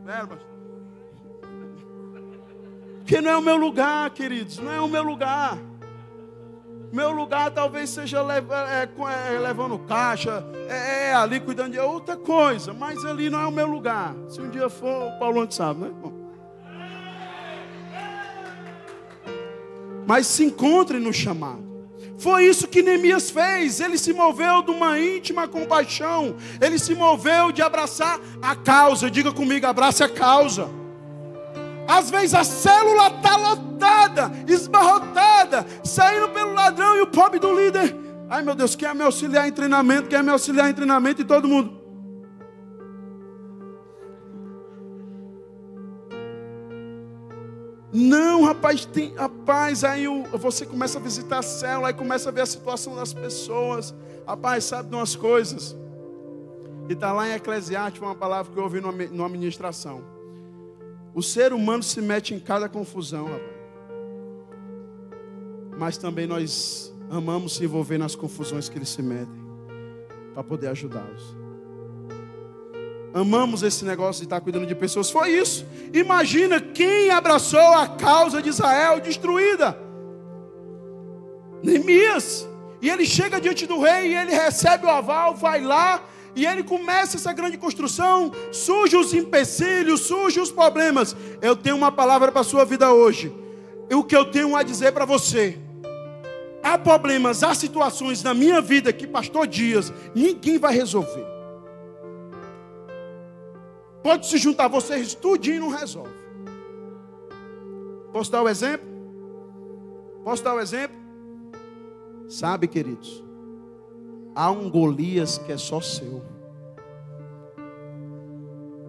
Pera, pastor. Porque não é o meu lugar, queridos, não é o meu lugar. Meu lugar talvez seja levando caixa, ali cuidando de outra coisa, mas ali não é o meu lugar. Se um dia for, o Paulo antes sabe, né? Bom. Mas se encontre no chamado. Foi isso que Neemias fez. Ele se moveu de uma íntima compaixão. Ele se moveu de abraçar a causa. Diga comigo, abrace a causa. Às vezes a célula está lotada, esbarrotada, saindo pelo ladrão e o pobre do líder. Ai meu Deus, quer me auxiliar em treinamento, quer me auxiliar em treinamento, e todo mundo. Não, rapaz, aí você começa a visitar a célula, aí começa a ver a situação das pessoas. Rapaz, sabe de umas coisas? E está lá em Eclesiastes, uma palavra que eu ouvi numa ministração. O ser humano se mete em cada confusão, rapaz. Mas também nós amamos se envolver nas confusões que eles se metem, para poder ajudá-los. Amamos esse negócio de estar cuidando de pessoas. Foi isso. Imagina quem abraçou a causa de Israel destruída. Neemias. E ele chega diante do rei e ele recebe o aval, vai lá. E ele começa essa grande construção. Surge os empecilhos, surgem os problemas. Eu tenho uma palavra para a sua vida hoje. E o que eu tenho a dizer para você: há problemas, há situações na minha vida que, pastor Dias, ninguém vai resolver. Pode se juntar vocês tudinho e não resolve. Posso dar o exemplo? Posso dar o exemplo? Sabe, queridos, há um Golias que é só seu.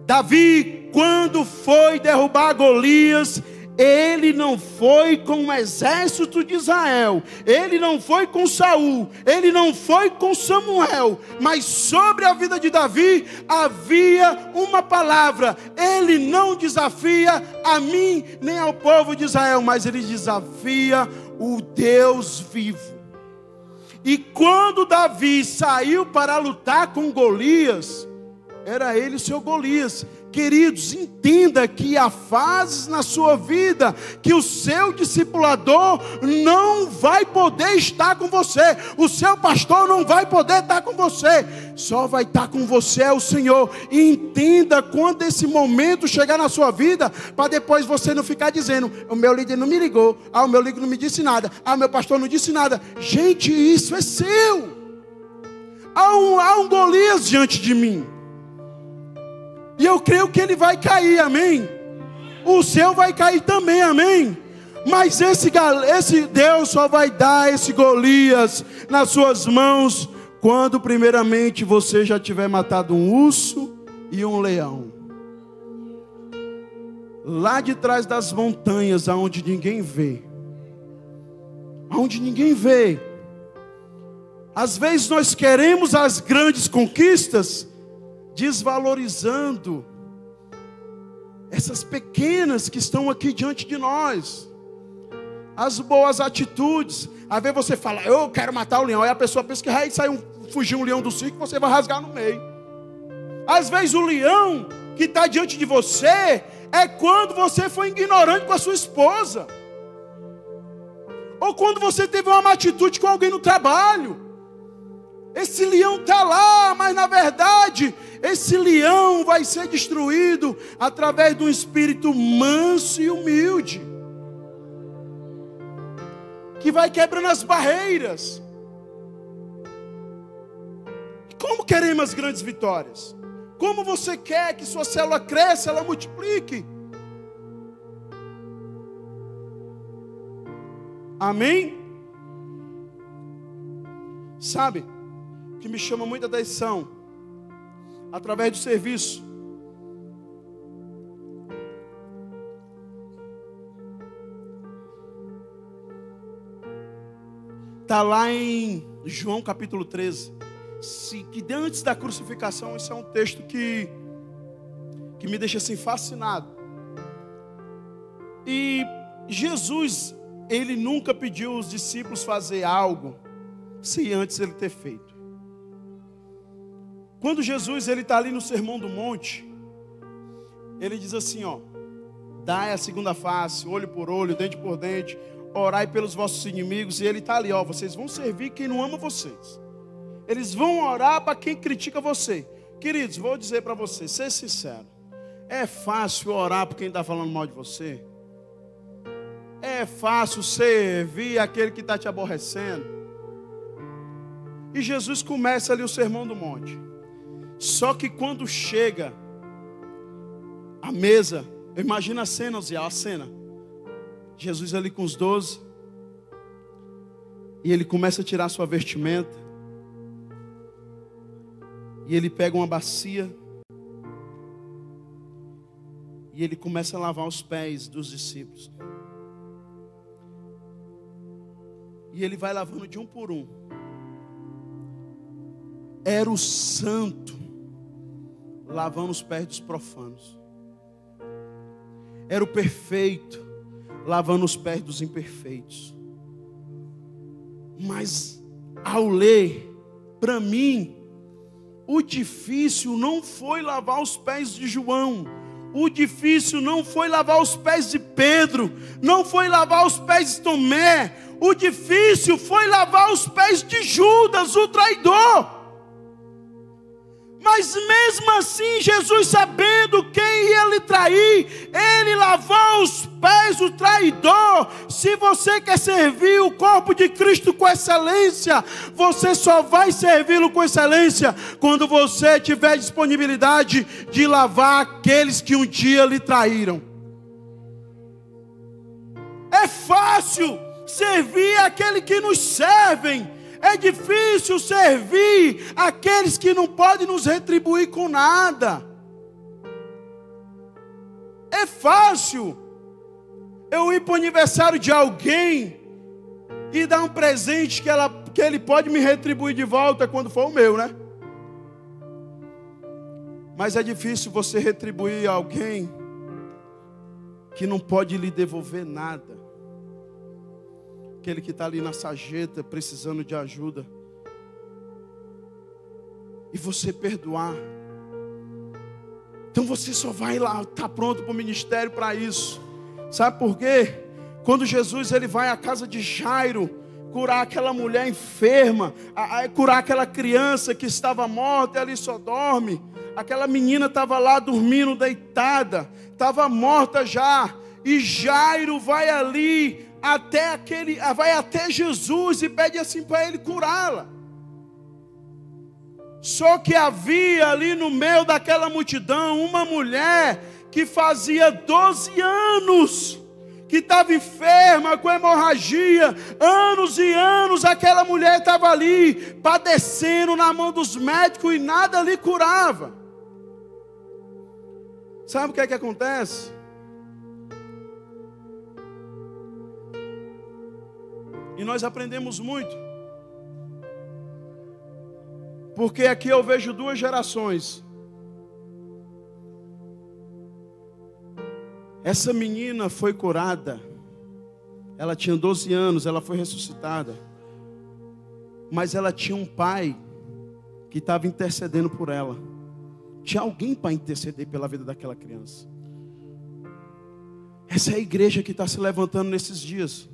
Davi, quando foi derrubar Golias, ele não foi com o exército de Israel, ele não foi com Saul, ele não foi com Samuel, mas sobre a vida de Davi havia uma palavra. Ele não desafia a mim nem ao povo de Israel, mas ele desafia o Deus vivo. E quando Davi saiu para lutar com Golias, era ele o seu Golias. Queridos, entenda que há fases na sua vida que o seu discipulador não vai poder estar com você. O seu pastor não vai poder estar com você. Só vai estar com você é o Senhor. E entenda quando esse momento chegar na sua vida, para depois você não ficar dizendo: o meu líder não me ligou, o meu líder não me disse nada, o meu pastor não disse nada. Gente, isso é seu. Há um Golias diante de mim. E eu creio que ele vai cair, amém? O seu vai cair também, amém? Mas esse Deus só vai dar esse Golias nas suas mãos quando primeiramente você já tiver matado um urso e um leão. Lá de trás das montanhas, aonde ninguém vê. Aonde ninguém vê. Às vezes nós queremos as grandes conquistas, desvalorizando essas pequenas que estão aqui diante de nós. As boas atitudes. Às vezes você fala: eu quero matar o leão. Aí a pessoa pensa que vai sair fugir um leão do circo, você vai rasgar no meio. Às vezes o leão que está diante de você é quando você foi ignorante com a sua esposa, ou quando você teve uma má atitude com alguém no trabalho. Esse leão está lá, mas na verdade Esse leão vai ser destruído através de um espírito manso e humilde, que vai quebrando as barreiras. Como queremos as grandes vitórias? Como você quer que sua célula cresça, ela multiplique? Amém? Sabe, o que me chama muita atenção, através do serviço, está lá em João capítulo 13, que antes da crucificação, isso é um texto que me deixa assim fascinado. E Jesus, ele nunca pediu os discípulos fazer algo sem antes ele ter feito. Quando Jesus ele está ali no Sermão do Monte, ele diz assim, ó: dai a segunda face, olho por olho, dente por dente, orai pelos vossos inimigos. E ele está ali, ó: vocês vão servir quem não ama vocês, eles vão orar para quem critica você. Queridos, vou dizer para vocês, ser sincero, é fácil orar por quem está falando mal de você? É fácil servir aquele que está te aborrecendo? E Jesus começa ali o Sermão do Monte. Só que quando chega a mesa, imagina a cena, Zé, a cena. Jesus ali com os 12, e ele começa a tirar sua vestimenta, e ele pega uma bacia, e ele começa a lavar os pés dos discípulos. E ele vai lavando de um por um. Era o santo lavando os pés dos profanos. Era o perfeito lavando os pés dos imperfeitos. Mas ao ler, para mim, o difícil não foi lavar os pés de João. O difícil não foi lavar os pés de Pedro. Não foi lavar os pés de Tomé. O difícil foi lavar os pés de Judas, o traidor. Mas mesmo assim, Jesus, sabendo quem ia lhe trair, ele lavou os pés do traidor. Se você quer servir o corpo de Cristo com excelência, você só vai servi-lo com excelência quando você tiver disponibilidade de lavar aqueles que um dia lhe traíram. É fácil servir aquele que nos servem. É difícil servir aqueles que não podem nos retribuir com nada. É fácil eu ir para o aniversário de alguém e dar um presente que ele pode me retribuir de volta quando for o meu, né? Mas é difícil você retribuir a alguém que não pode lhe devolver nada. Aquele que está ali na sarjeta, precisando de ajuda, e você perdoar. Então você só vai lá, está pronto para o ministério para isso. Sabe por quê? Quando Jesus ele vai à casa de Jairo, curar aquela mulher enferma, curar aquela criança que estava morta e ali só dorme. Aquela menina estava lá dormindo, deitada, estava morta já. E Jairo vai ali, vai até Jesus e pede assim para ele curá-la. Só que havia ali no meio daquela multidão uma mulher que fazia 12 anos que estava enferma com hemorragia. Anos e anos aquela mulher estava ali padecendo na mão dos médicos e nada lhe curava. Sabe o que é que acontece? E nós aprendemos muito. Porque aqui eu vejo duas gerações. Essa menina foi curada. Ela tinha 12 anos, ela foi ressuscitada. Mas ela tinha um pai que estava intercedendo por ela. Tinha alguém para interceder pela vida daquela criança. Essa é a igreja que está se levantando nesses dias.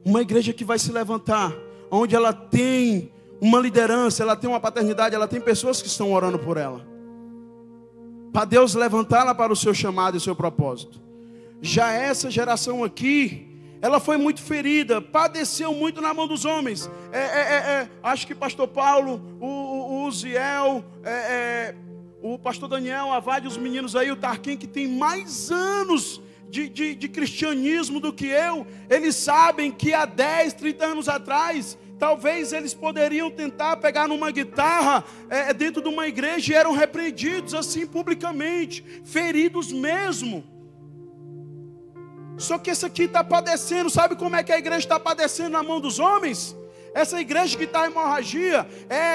Uma igreja que vai se levantar, onde ela tem uma liderança, ela tem uma paternidade, ela tem pessoas que estão orando por ela. para Deus levantá-la para o seu chamado e o seu propósito. Já essa geração aqui, ela foi muito ferida, padeceu muito na mão dos homens. Acho que pastor Paulo, o Uziel, o pastor Daniel, a Vade, os meninos aí, o Tarquim, que tem mais anos de cristianismo do que eu, eles sabem que há 10, 30 anos atrás, talvez eles poderiam tentar pegar numa guitarra dentro de uma igreja e eram repreendidos assim publicamente, feridos mesmo. Só que esse aqui está padecendo. Sabe como é que a igreja está padecendo na mão dos homens? Essa igreja que está em hemorragia,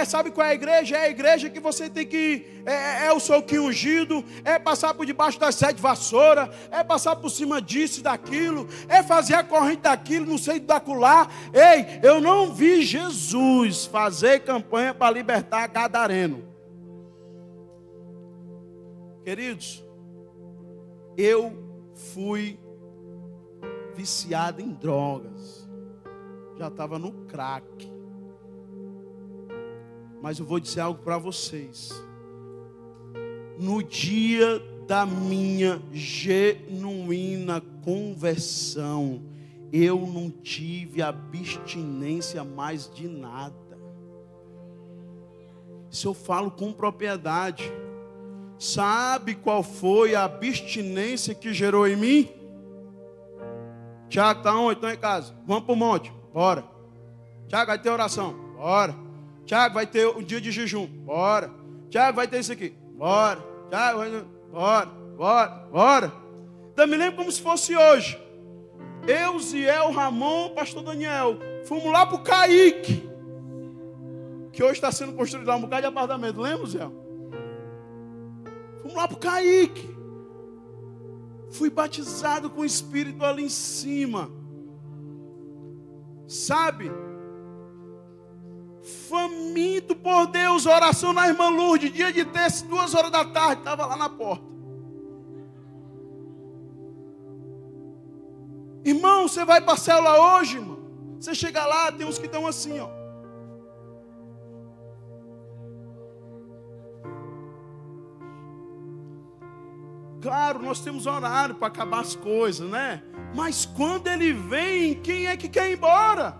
sabe qual é a igreja? É a igreja que você tem que, o soquinho ungido, passar por debaixo das 7 vassouras, passar por cima disso e daquilo, fazer a corrente daquilo, não sei daquilo. Ei, eu não vi Jesus fazer campanha para libertar gadareno. Queridos, eu fui viciado em drogas, já estava no crack. Mas eu vou dizer algo para vocês. No dia da minha genuína conversão, eu não tive abstinência mais de nada. Isso eu falo com propriedade. Sabe qual foi a abstinência que gerou em mim? Tiago, está onde? Estou em casa. Vamos para o monte. Bora. Tiago, vai ter oração. Bora. Tiago, vai ter um dia de jejum. Bora. Tiago, vai ter isso aqui. Bora. Tiago, bora. Bora. Bora. Então, me lembro como se fosse hoje. Eu, Ziel, Ramon, pastor Daniel. Fomos lá para o Caique, que hoje está sendo construído lá um bocado de apartamento. Lembra, Ziel? Fomos lá para o Caique. Fui batizado com o Espírito ali em cima. Sabe? Faminto por Deus, oração na irmã Lourdes, dia de terça, 2 horas da tarde, estava lá na porta. Irmão, você vai para a célula hoje, irmão? Você chega lá, tem uns que estão assim, ó. Claro, nós temos horário para acabar as coisas, né? Mas quando ele vem, quem é que quer ir embora?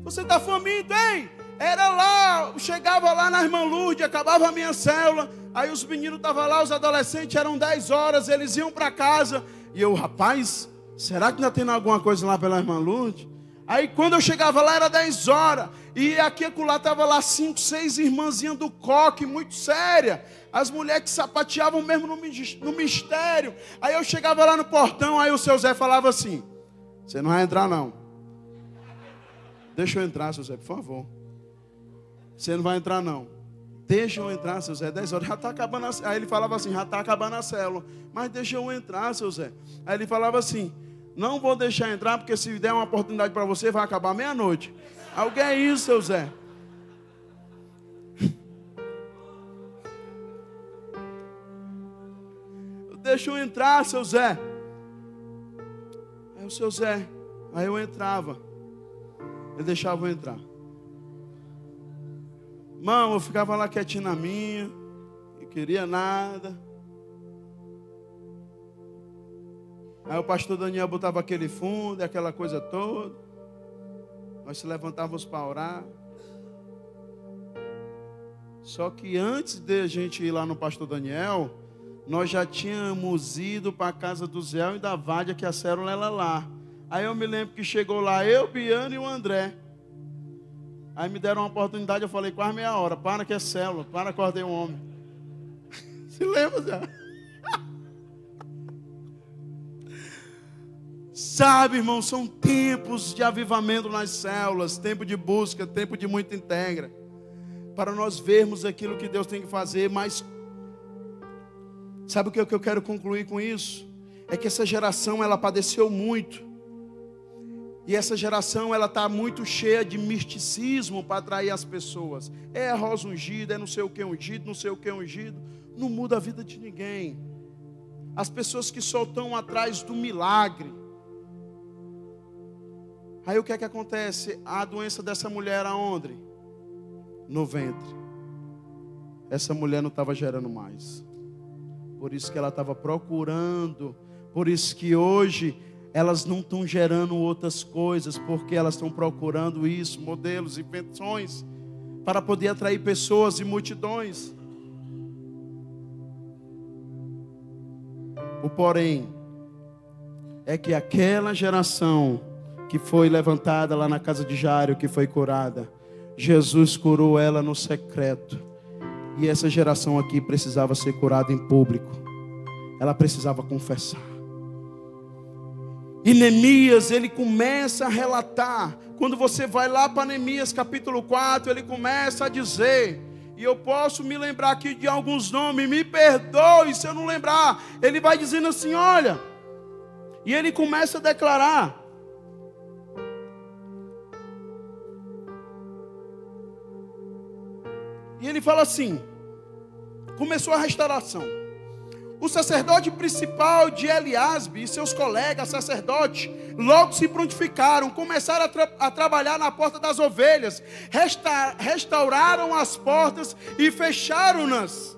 Você está faminto, hein? Era lá, chegava lá na irmã Lourdes, acabava a minha célula, aí os meninos estavam lá, os adolescentes, eram 10 horas, eles iam para casa, e eu, rapaz, será que ainda tem alguma coisa lá pela irmã Lourdes? Aí quando eu chegava lá era 10 horas, e aqui lá estava lá 5, 6 irmãzinhas do coque, muito séria, as mulheres que sapateavam mesmo no mistério. Aí eu chegava lá no portão, aí o seu Zé falava assim: você não vai entrar não. Deixa eu entrar, seu Zé, por favor. Você não vai entrar não. Deixa eu entrar, seu Zé, 10 horas, já está acabando a célula. Aí ele falava assim: já está acabando a célula. Mas deixa eu entrar, seu Zé. Aí ele falava assim: não vou deixar entrar, porque se der uma oportunidade para você, vai acabar meia-noite. Alguém é isso, seu Zé? Deixa eu entrar, seu Zé. Aí o seu Zé, aí eu entrava. Ele deixava eu entrar. Irmão, eu ficava lá quietinho na minha, não queria nada. Aí o pastor Daniel botava aquele fundo, aquela coisa toda. Nós se levantávamos para orar. Só que antes de a gente ir lá no pastor Daniel, nós já tínhamos ido para a casa do Zé e da Vádia, que a célula era lá. Aí eu me lembro que chegou lá eu, Biano e o André. Aí me deram uma oportunidade, eu falei: quase meia hora, para que é célula, para, acordei um homem. Se lembra, Zé? Sabe, irmão, são tempos de avivamento nas células, tempo de busca, tempo de muita integra, para nós vermos aquilo que Deus tem que fazer. Mas sabe o que eu quero concluir com isso? É que essa geração, ela padeceu muito. E essa geração, ela está muito cheia de misticismo para atrair as pessoas. É a rosa ungida, é não sei o que ungido, não sei o que ungido. Não muda a vida de ninguém. As pessoas que só estão atrás do milagre. Aí o que é que acontece? A doença dessa mulher aonde? No ventre. Essa mulher não estava gerando mais. por isso que ela estava procurando, por isso que hoje elas não estão gerando outras coisas, porque elas estão procurando isso, modelos, invenções, para poder atrair pessoas e multidões. O porém é que aquela geração que foi levantada lá na casa de Jairo, que foi curada, Jesus curou ela no secreto. E essa geração aqui precisava ser curada em público. Ela precisava confessar. E Neemias, ele começa a relatar. Quando você vai lá para Neemias capítulo 4, ele começa a dizer, e eu posso me lembrar aqui de alguns nomes, me perdoe se eu não lembrar. Ele vai dizendo assim, olha, e ele começa a declarar. E ele fala assim, começou a restauração. O sacerdote principal de Eliasbe e seus colegas sacerdotes logo se prontificaram, começaram a trabalhar na porta das ovelhas, restauraram as portas e fecharam-nas.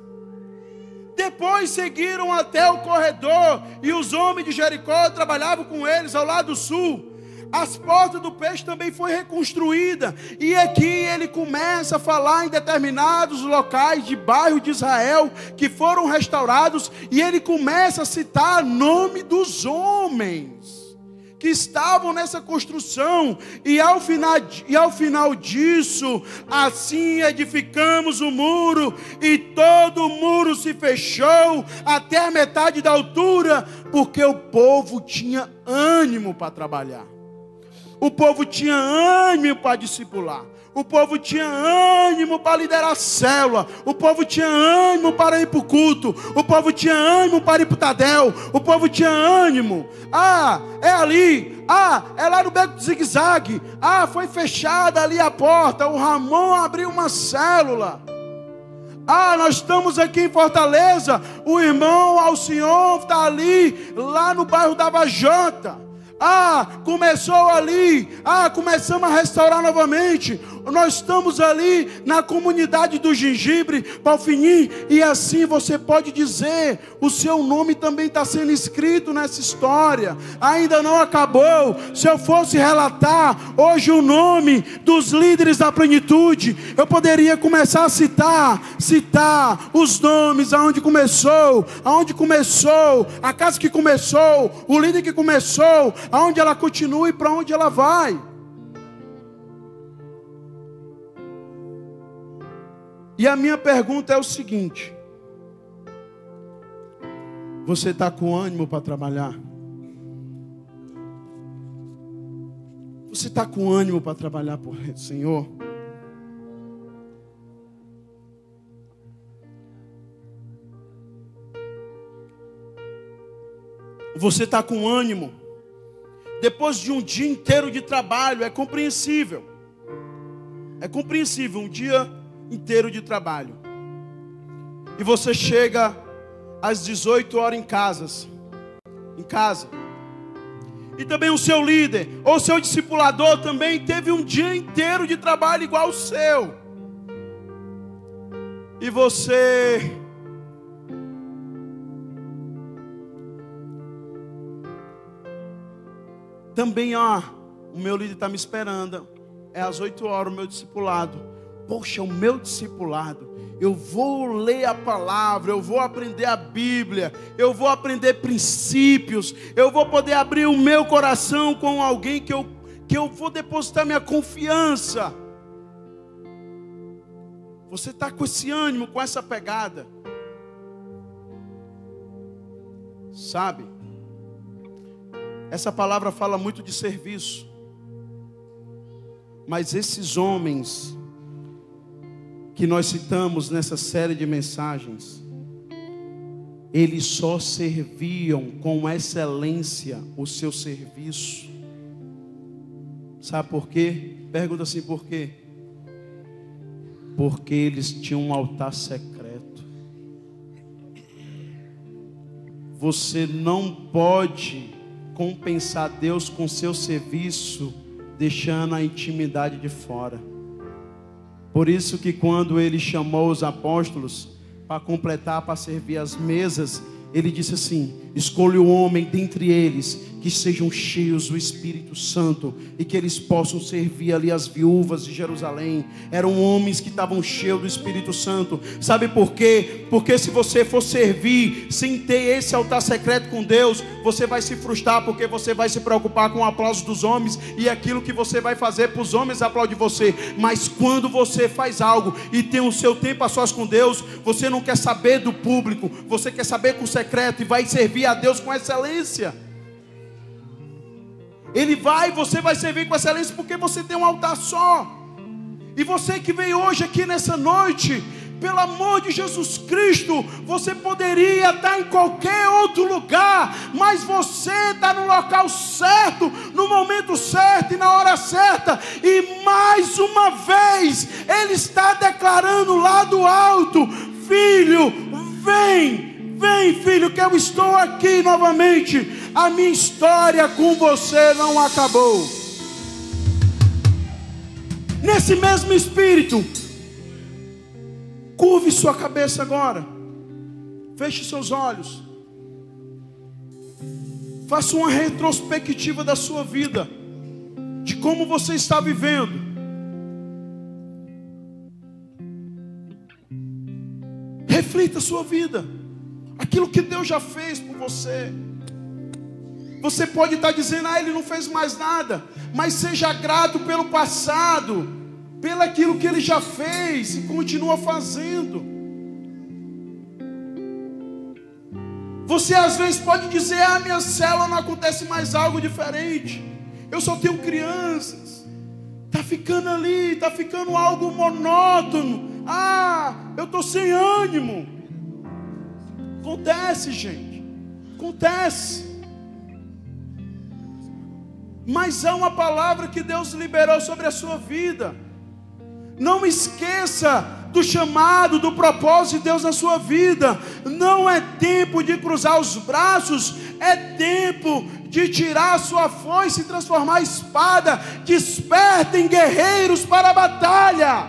Depois seguiram até o corredor e os homens de Jericó trabalhavam com eles ao lado sul. As portas do peixe também foi reconstruída. E aqui ele começa a falar em determinados locais de bairro de Israel que foram restaurados. E ele começa a citar o nome dos homens que estavam nessa construção. E ao final disso, assim edificamos o muro, e todo o muro se fechou até a metade da altura, porque o povo tinha ânimo para trabalhar. O povo tinha ânimo para discipular. O povo tinha ânimo para liderar a célula. O povo tinha ânimo para ir para o culto. O povo tinha ânimo para ir para o Tadel. O povo tinha ânimo. Ah, é ali. Ah, é lá no beco do zigue-zague. Ah, foi fechada ali a porta. O Ramon abriu uma célula. Ah, nós estamos aqui em Fortaleza. O irmão Alcion está ali, lá no bairro da Vajota. Ah, começou ali. Ah, começamos a restaurar novamente. Nós estamos ali na comunidade do Gengibre, Palfinim. E assim você pode dizer, o seu nome também está sendo escrito nessa história. Ainda não acabou. Se eu fosse relatar hoje o nome dos líderes da plenitude, eu poderia começar a citar os nomes, aonde começou, a casa que começou, o líder que começou, aonde ela continua e para onde ela vai. E a minha pergunta é o seguinte: você está com ânimo para trabalhar? Você está com ânimo para trabalhar por Senhor? Você está com ânimo? Depois de um dia inteiro de trabalho, é compreensível. É compreensível um dia inteiro de trabalho. E você chega às 18 horas em casa. E também o seu líder ou o seu discipulador também teve um dia inteiro de trabalho igual o seu. E você também, o meu líder está me esperando. É às 8 horas o meu discipulado. Poxa, o meu discipulado, eu vou ler a palavra, eu vou aprender a Bíblia, eu vou aprender princípios, eu vou poder abrir o meu coração com alguém que eu vou depositar minha confiança. Você está com esse ânimo, com essa pegada? Sabe? Essa palavra fala muito de serviço. Mas esses homens que nós citamos nessa série de mensagens, eles só serviam com excelência o seu serviço. Sabe por quê? Pergunta assim, por quê? Porque eles tinham um altar secreto. Você não pode compensar Deus com seu serviço, deixando a intimidade de fora. Por isso que quando ele chamou os apóstolos para completar, para servir as mesas, Ele disse assim: escolha o homem dentre eles que sejam cheios do Espírito Santo e que eles possam servir ali as viúvas de Jerusalém. Eram homens que estavam cheios do Espírito Santo. Sabe por quê? Porque se você for servir sem ter esse altar secreto com Deus, você vai se frustrar, porque você vai se preocupar com o aplauso dos homens e aquilo que você vai fazer para os homens aplaudir você. Mas quando você faz algo e tem o seu tempo a sós com Deus, você não quer saber do público, você quer saber com o secreto e vai servir a Deus com excelência. Você vai servir com excelência porque você tem um altar só. E você que veio hoje aqui nessa noite, pelo amor de Jesus Cristo, você poderia estar em qualquer outro lugar, mas você está no local certo, no momento certo e na hora certa. E mais uma vez Ele está declarando lá do alto: filho, vem filho, que eu estou aqui novamente. A minha história com você não acabou. Nesse mesmo espírito, curve sua cabeça agora. Feche seus olhos. Faça uma retrospectiva da sua vida, de como você está vivendo. Reflita a sua vida, aquilo que Deus já fez por você. Você pode estar dizendo: Ele não fez mais nada. Mas seja grato pelo passado, pelo aquilo que Ele já fez e continua fazendo. Você às vezes pode dizer: minha célula não acontece mais algo diferente, eu só tenho crianças, está ficando ali, está ficando algo monótono, eu estou sem ânimo. Acontece, gente, acontece. Mas há uma palavra que Deus liberou sobre a sua vida. Não esqueça do chamado, do propósito de Deus na sua vida. Não é tempo de cruzar os braços, é tempo de tirar a sua foice e transformar a espada. Despertem guerreiros para a batalha.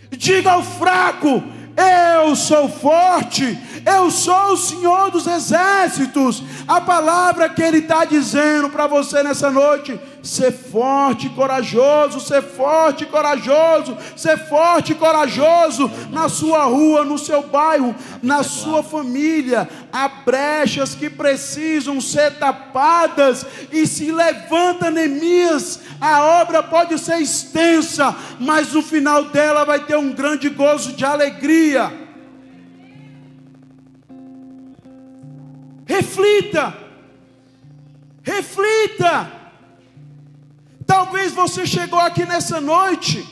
Diga ao fraco: eu sou forte, eu sou o Senhor dos exércitos. A palavra que Ele está dizendo para você nessa noite: ser forte e corajoso, ser forte e corajoso, ser forte e corajoso na sua rua, no seu bairro, na sua família. Há brechas que precisam ser tapadas, e se levanta Neemias, a obra pode ser extensa, mas no final dela vai ter um grande gozo de alegria. Reflita, reflita. Talvez você chegou aqui nessa noite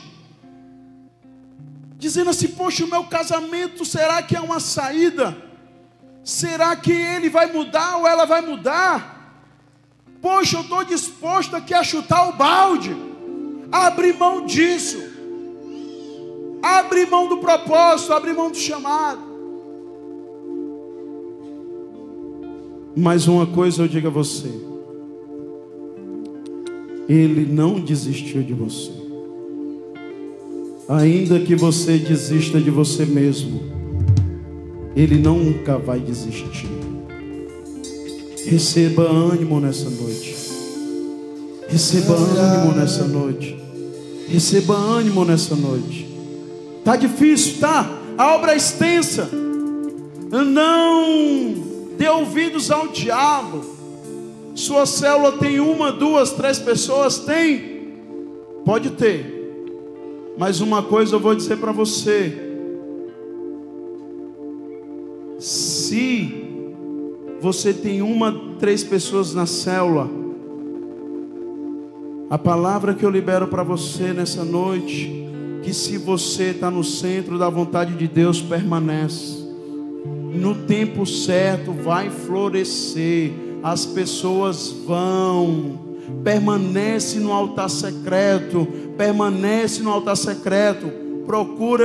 dizendo assim: poxa, o meu casamento, será que é uma saída? Será que ele vai mudar ou ela vai mudar? Poxa, eu estou disposto aqui a chutar o balde, a abrir mão disso, a abrir mão do propósito, a abrir mão do chamado. Mas uma coisa eu digo a você: Ele não desistiu de você. Ainda que você desista de você mesmo, Ele nunca vai desistir. Receba ânimo nessa noite. Receba ânimo nessa noite. Receba ânimo nessa noite. Está difícil, tá? A obra é extensa. Não dê ouvidos ao diabo. Sua célula tem 1, 2, 3 pessoas? Tem? Pode ter. Mas uma coisa eu vou dizer para você: se você tem 1, 3 pessoas na célula, a palavra que eu libero para você nessa noite, que se você está no centro da vontade de Deus, permanece. No tempo certo vai florescer. As pessoas vão. Permanece no altar secreto. Permanece no altar secreto. Procura,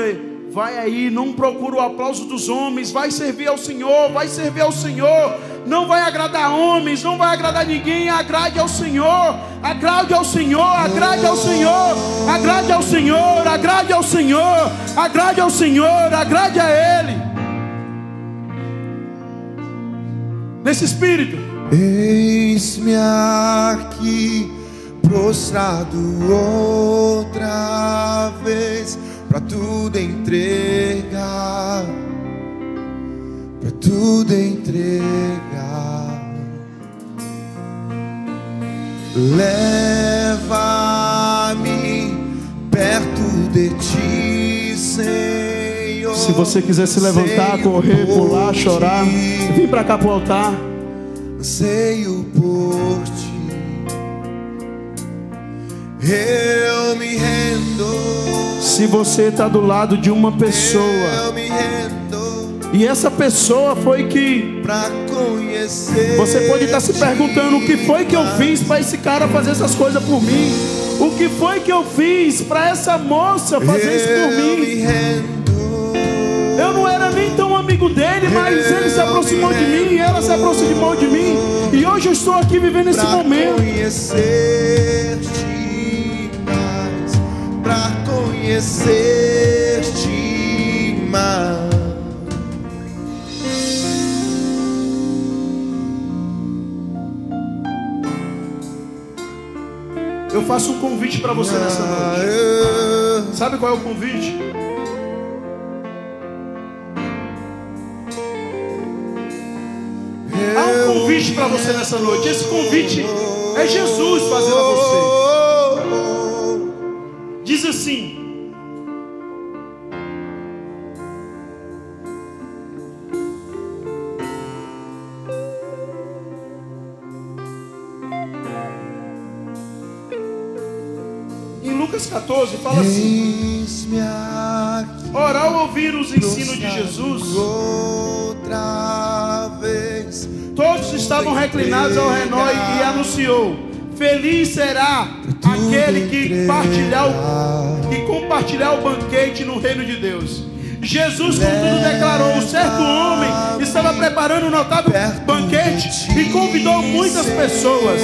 vai aí, não procura o aplauso dos homens. Vai servir ao Senhor, vai servir ao Senhor. Não vai agradar homens, não vai agradar ninguém. Agrade ao Senhor, agrade ao Senhor, agrade ao Senhor, agrade ao Senhor, agrade ao Senhor, agrade ao Senhor, agrade a Ele. nesse espírito. Eis-me aqui, prostrado outra vez, pra tudo entregar, pra tudo entregar. Leva-me perto de ti, Senhor. Se você quiser se levantar, correr, pular, chorar, vem para cá pro altar. Anseio por ti, eu me rendo. Se você está do lado de uma pessoa, eu me rendo, e essa pessoa foi que pra conhecer. Você pode estar se perguntando: o que foi que eu fiz para esse cara fazer essas coisas por mim? O que foi que eu fiz para essa moça fazer isso por mim? Eu não era nem tão amigo dele, mas ele se aproximou de mim e ela se aproximou de mim, e hoje eu estou aqui vivendo esse momento. Pra conhecer-te mais. Eu faço um convite para você nessa noite. Sabe qual é o convite? Há um convite para você nessa noite. Esse convite é Jesus fazendo a você. Diz assim: em Lucas 14 fala assim: ora, ao ouvir os ensinos de Jesus, todos estavam reclinados ao redor e anunciou: feliz será aquele que compartilhar o banquete no reino de Deus. Jesus, contudo, declarou: certo homem estava preparando um notável banquete e convidou muitas pessoas.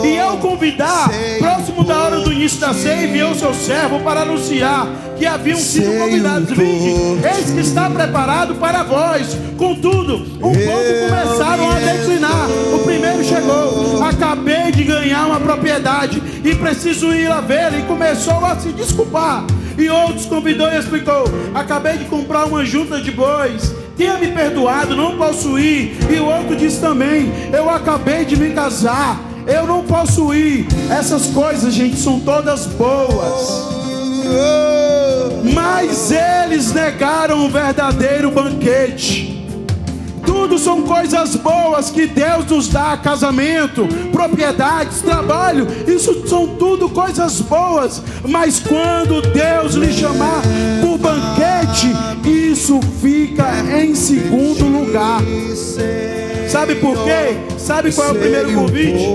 E ao convidar, próximo da hora do início da ceia, enviou seu servo para anunciar que haviam sido convidados: vinde, eis que está preparado para vós. Contudo, um pouco começaram a declinar. O primeiro chegou: acabei de ganhar uma propriedade e preciso ir lá ver. E começou a se desculpar. E outros convidou e explicou: acabei de comprar uma junta de bois, tenha me perdoado, não posso ir. E o outro disse também: eu acabei de me casar, eu não posso ir. Essas coisas, gente, são todas boas, mas eles negaram o verdadeiro banquete. Tudo são coisas boas que Deus nos dá: casamento, propriedades, trabalho. Isso são tudo coisas boas. Mas quando Deus lhe chamar por banquete, isso fica em segundo lugar. Sabe por quê? Sabe qual é o primeiro convite?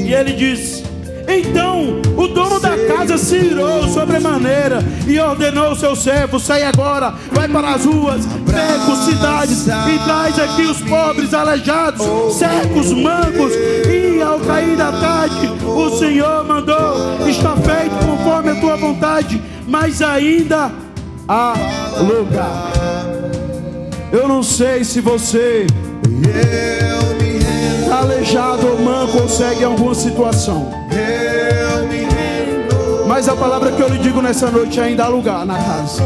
E ele diz: então o dono da casa se irou sobremaneira e ordenou ao seu servo: sai agora, vai para as ruas, becos, cidades, e traz aqui os pobres, aleijados, cegos, mancos. E ao cair da tarde, o Senhor mandou: está feito conforme a tua vontade, mas ainda há lugar. Eu não sei se você está aleijado ou manco ou segue em alguma situação, mas a palavra que eu lhe digo nessa noite: ainda há lugar na casa.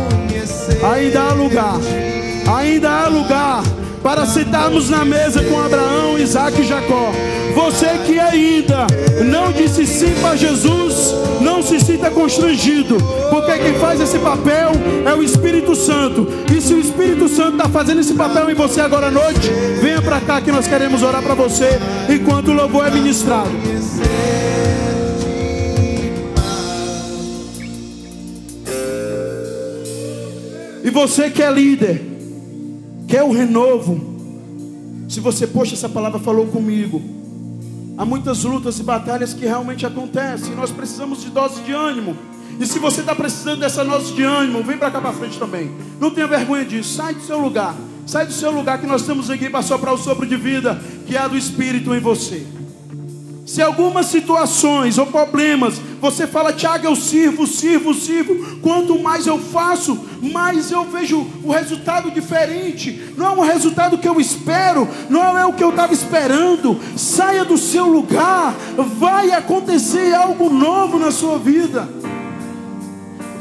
Ainda há lugar. Ainda há lugar para sentarmos na mesa com Abraão, Isaac e Jacó. Você que ainda não disse sim para Jesus, não se sinta constrangido, porque quem faz esse papel é o Espírito Santo. E se o Espírito Santo está fazendo esse papel em você agora à noite, venha para cá que nós queremos orar para você enquanto o louvor é ministrado. E você que é líder, quer o renovo, se você, poxa, essa palavra falou comigo. Há muitas lutas e batalhas que realmente acontecem, nós precisamos de dose de ânimo. E se você está precisando dessa dose de ânimo, vem para cá para frente também. Não tenha vergonha disso, sai do seu lugar. Sai do seu lugar, que nós estamos aqui para soprar o sopro de vida que há do Espírito em você. Se algumas situações ou problemas, você fala: Tiago, eu sirvo. Quanto mais eu faço, mais eu vejo o resultado diferente. Não é um resultado que eu espero, não é o que eu estava esperando. Saia do seu lugar, vai acontecer algo novo na sua vida.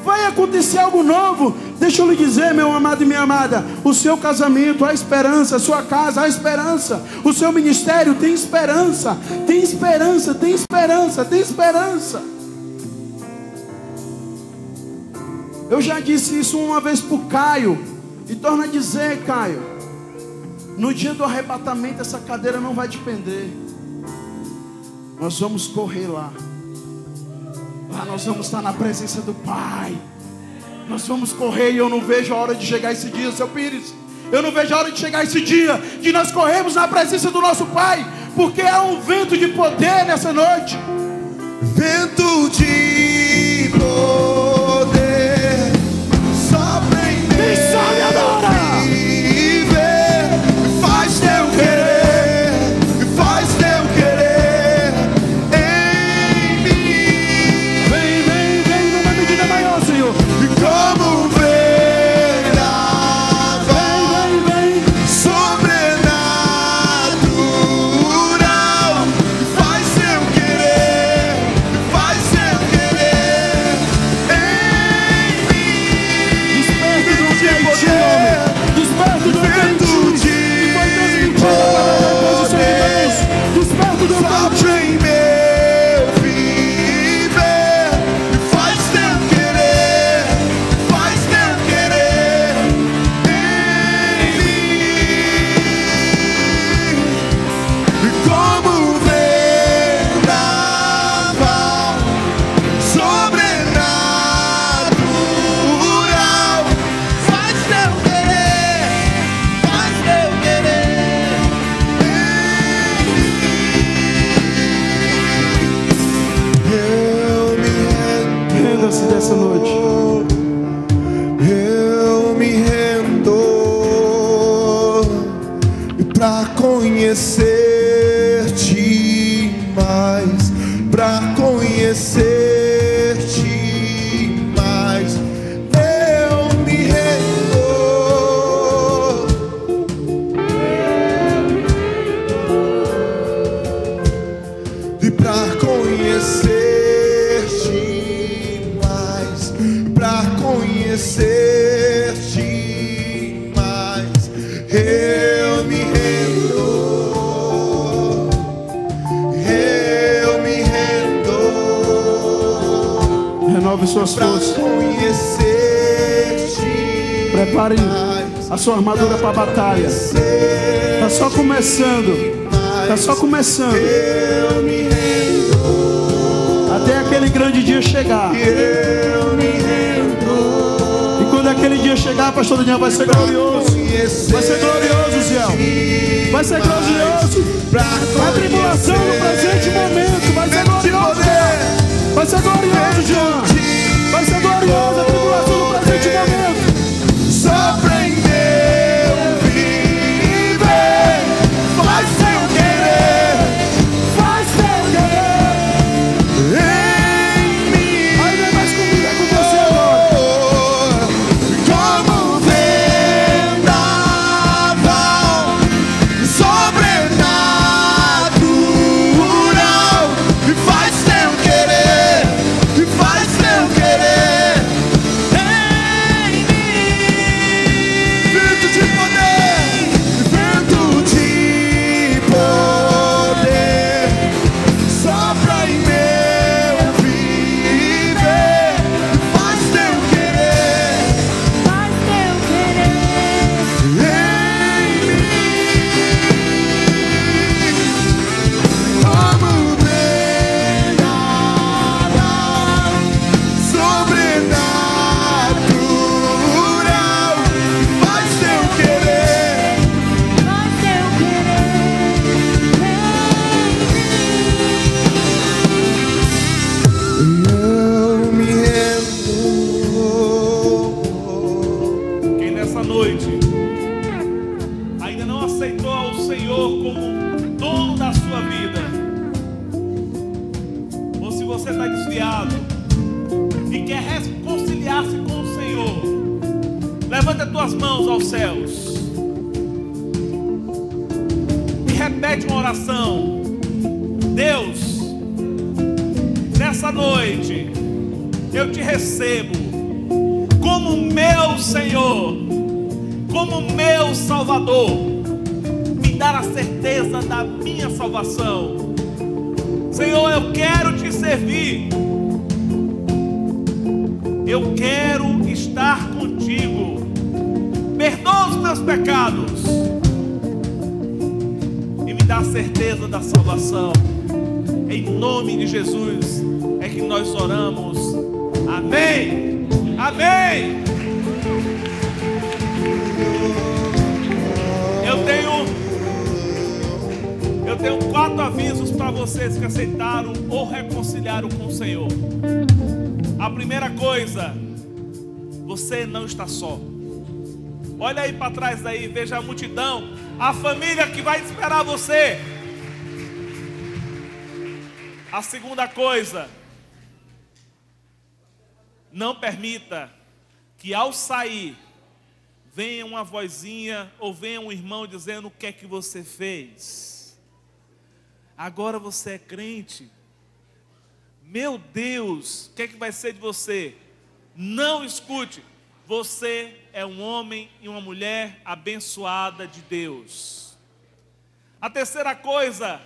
Vai acontecer algo novo. Deixa eu lhe dizer, meu amado e minha amada, o seu casamento há esperança, a sua casa há esperança, o seu ministério tem esperança, tem esperança, tem esperança, tem esperança. Eu já disse isso uma vez para o Caio, e torno a dizer, Caio, no dia do arrebatamento essa cadeira não vai te prender. Nós vamos correr lá. Lá nós vamos estar na presença do Pai. Nós vamos correr, e eu não vejo a hora de chegar esse dia, seu Pires. Eu não vejo a hora de chegar esse dia, de nós corrermos na presença do nosso Pai, porque há um vento de poder nessa noite. Vento de poder sopra em mim. Quem sabe agora? Faz teu querer, faz teu querer em mim. Vem numa medida maior, Senhor. Como Vem. sobrenatural, faz teu querer em mim. Desperta do que é em ti, homem. Desperta do que é em ti. Desperta do que é Sopra em meu viver, faz teu querer em mim. Como vendaval sobrenatural, faz teu querer Eu me rendo. Renda-se dessa noite. Eu me rendo pra conhecer-te mais, pra conhecer-te mais. Eu me rendo e pra conhecer-te mais, pra conhecer-te mais. Eu me rendo, eu me rendo Renove suas pra forças. conhecer-te. Prepare a sua armadura para a batalha. Está só começando. Está só começando. Eu me rendo, Até aquele grande dia chegar. eu me rendo. E quando aquele dia chegar, pastor Daniel, vai ser glorioso. Vai ser glorioso, Zé. Vai ser glorioso. A tribulação no presente momento vai ser glorioso. Vai ser glorioso, Jean. Vai ser glorioso a tribulação no presente momento. Sopra em meu viver, faz teu querer em mim. Aí vem mais comigo, é com você agora. Como vendaval sobrenatural, e faz teu querer, e faz teu desviado e quer reconciliar-se com o Senhor, levanta as tuas mãos aos céus e repete uma oração. Deus, nessa noite eu te recebo como meu Senhor, como meu Salvador. Me dá a certeza da minha salvação. Senhor, eu quero te servir. Eu quero estar contigo. Perdoa os meus pecados e me dá a certeza da salvação. Em nome de Jesus é que nós oramos. Amém. Amém. Eu tenho 4 avisos para vocês que aceitaram ou reconciliaram com o Senhor. A primeira coisa, você não está só. Olha aí para trás daí, veja a multidão, a família que vai esperar você. A segunda coisa, não permita que ao sair venha uma vozinha ou venha um irmão dizendo o que é que você fez. Agora você é crente. Meu Deus, o que é que vai ser de você? Não escute. Você é um homem e uma mulher abençoada de Deus. A terceira coisa,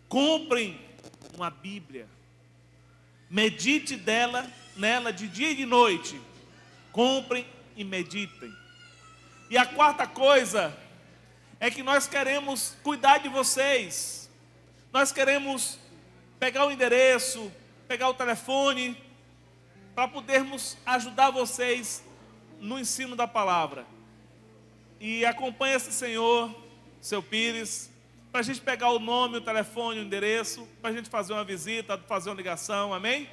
comprem uma Bíblia. Medite nela de dia e de noite. Comprem e meditem. E a quarta coisa é que nós queremos cuidar de vocês. Nós queremos pegar o endereço, pegar o telefone, para podermos ajudar vocês no ensino da palavra. E acompanhe esse senhor, seu Pires, para a gente pegar o nome, o telefone, o endereço, para a gente fazer uma visita, fazer uma ligação, amém?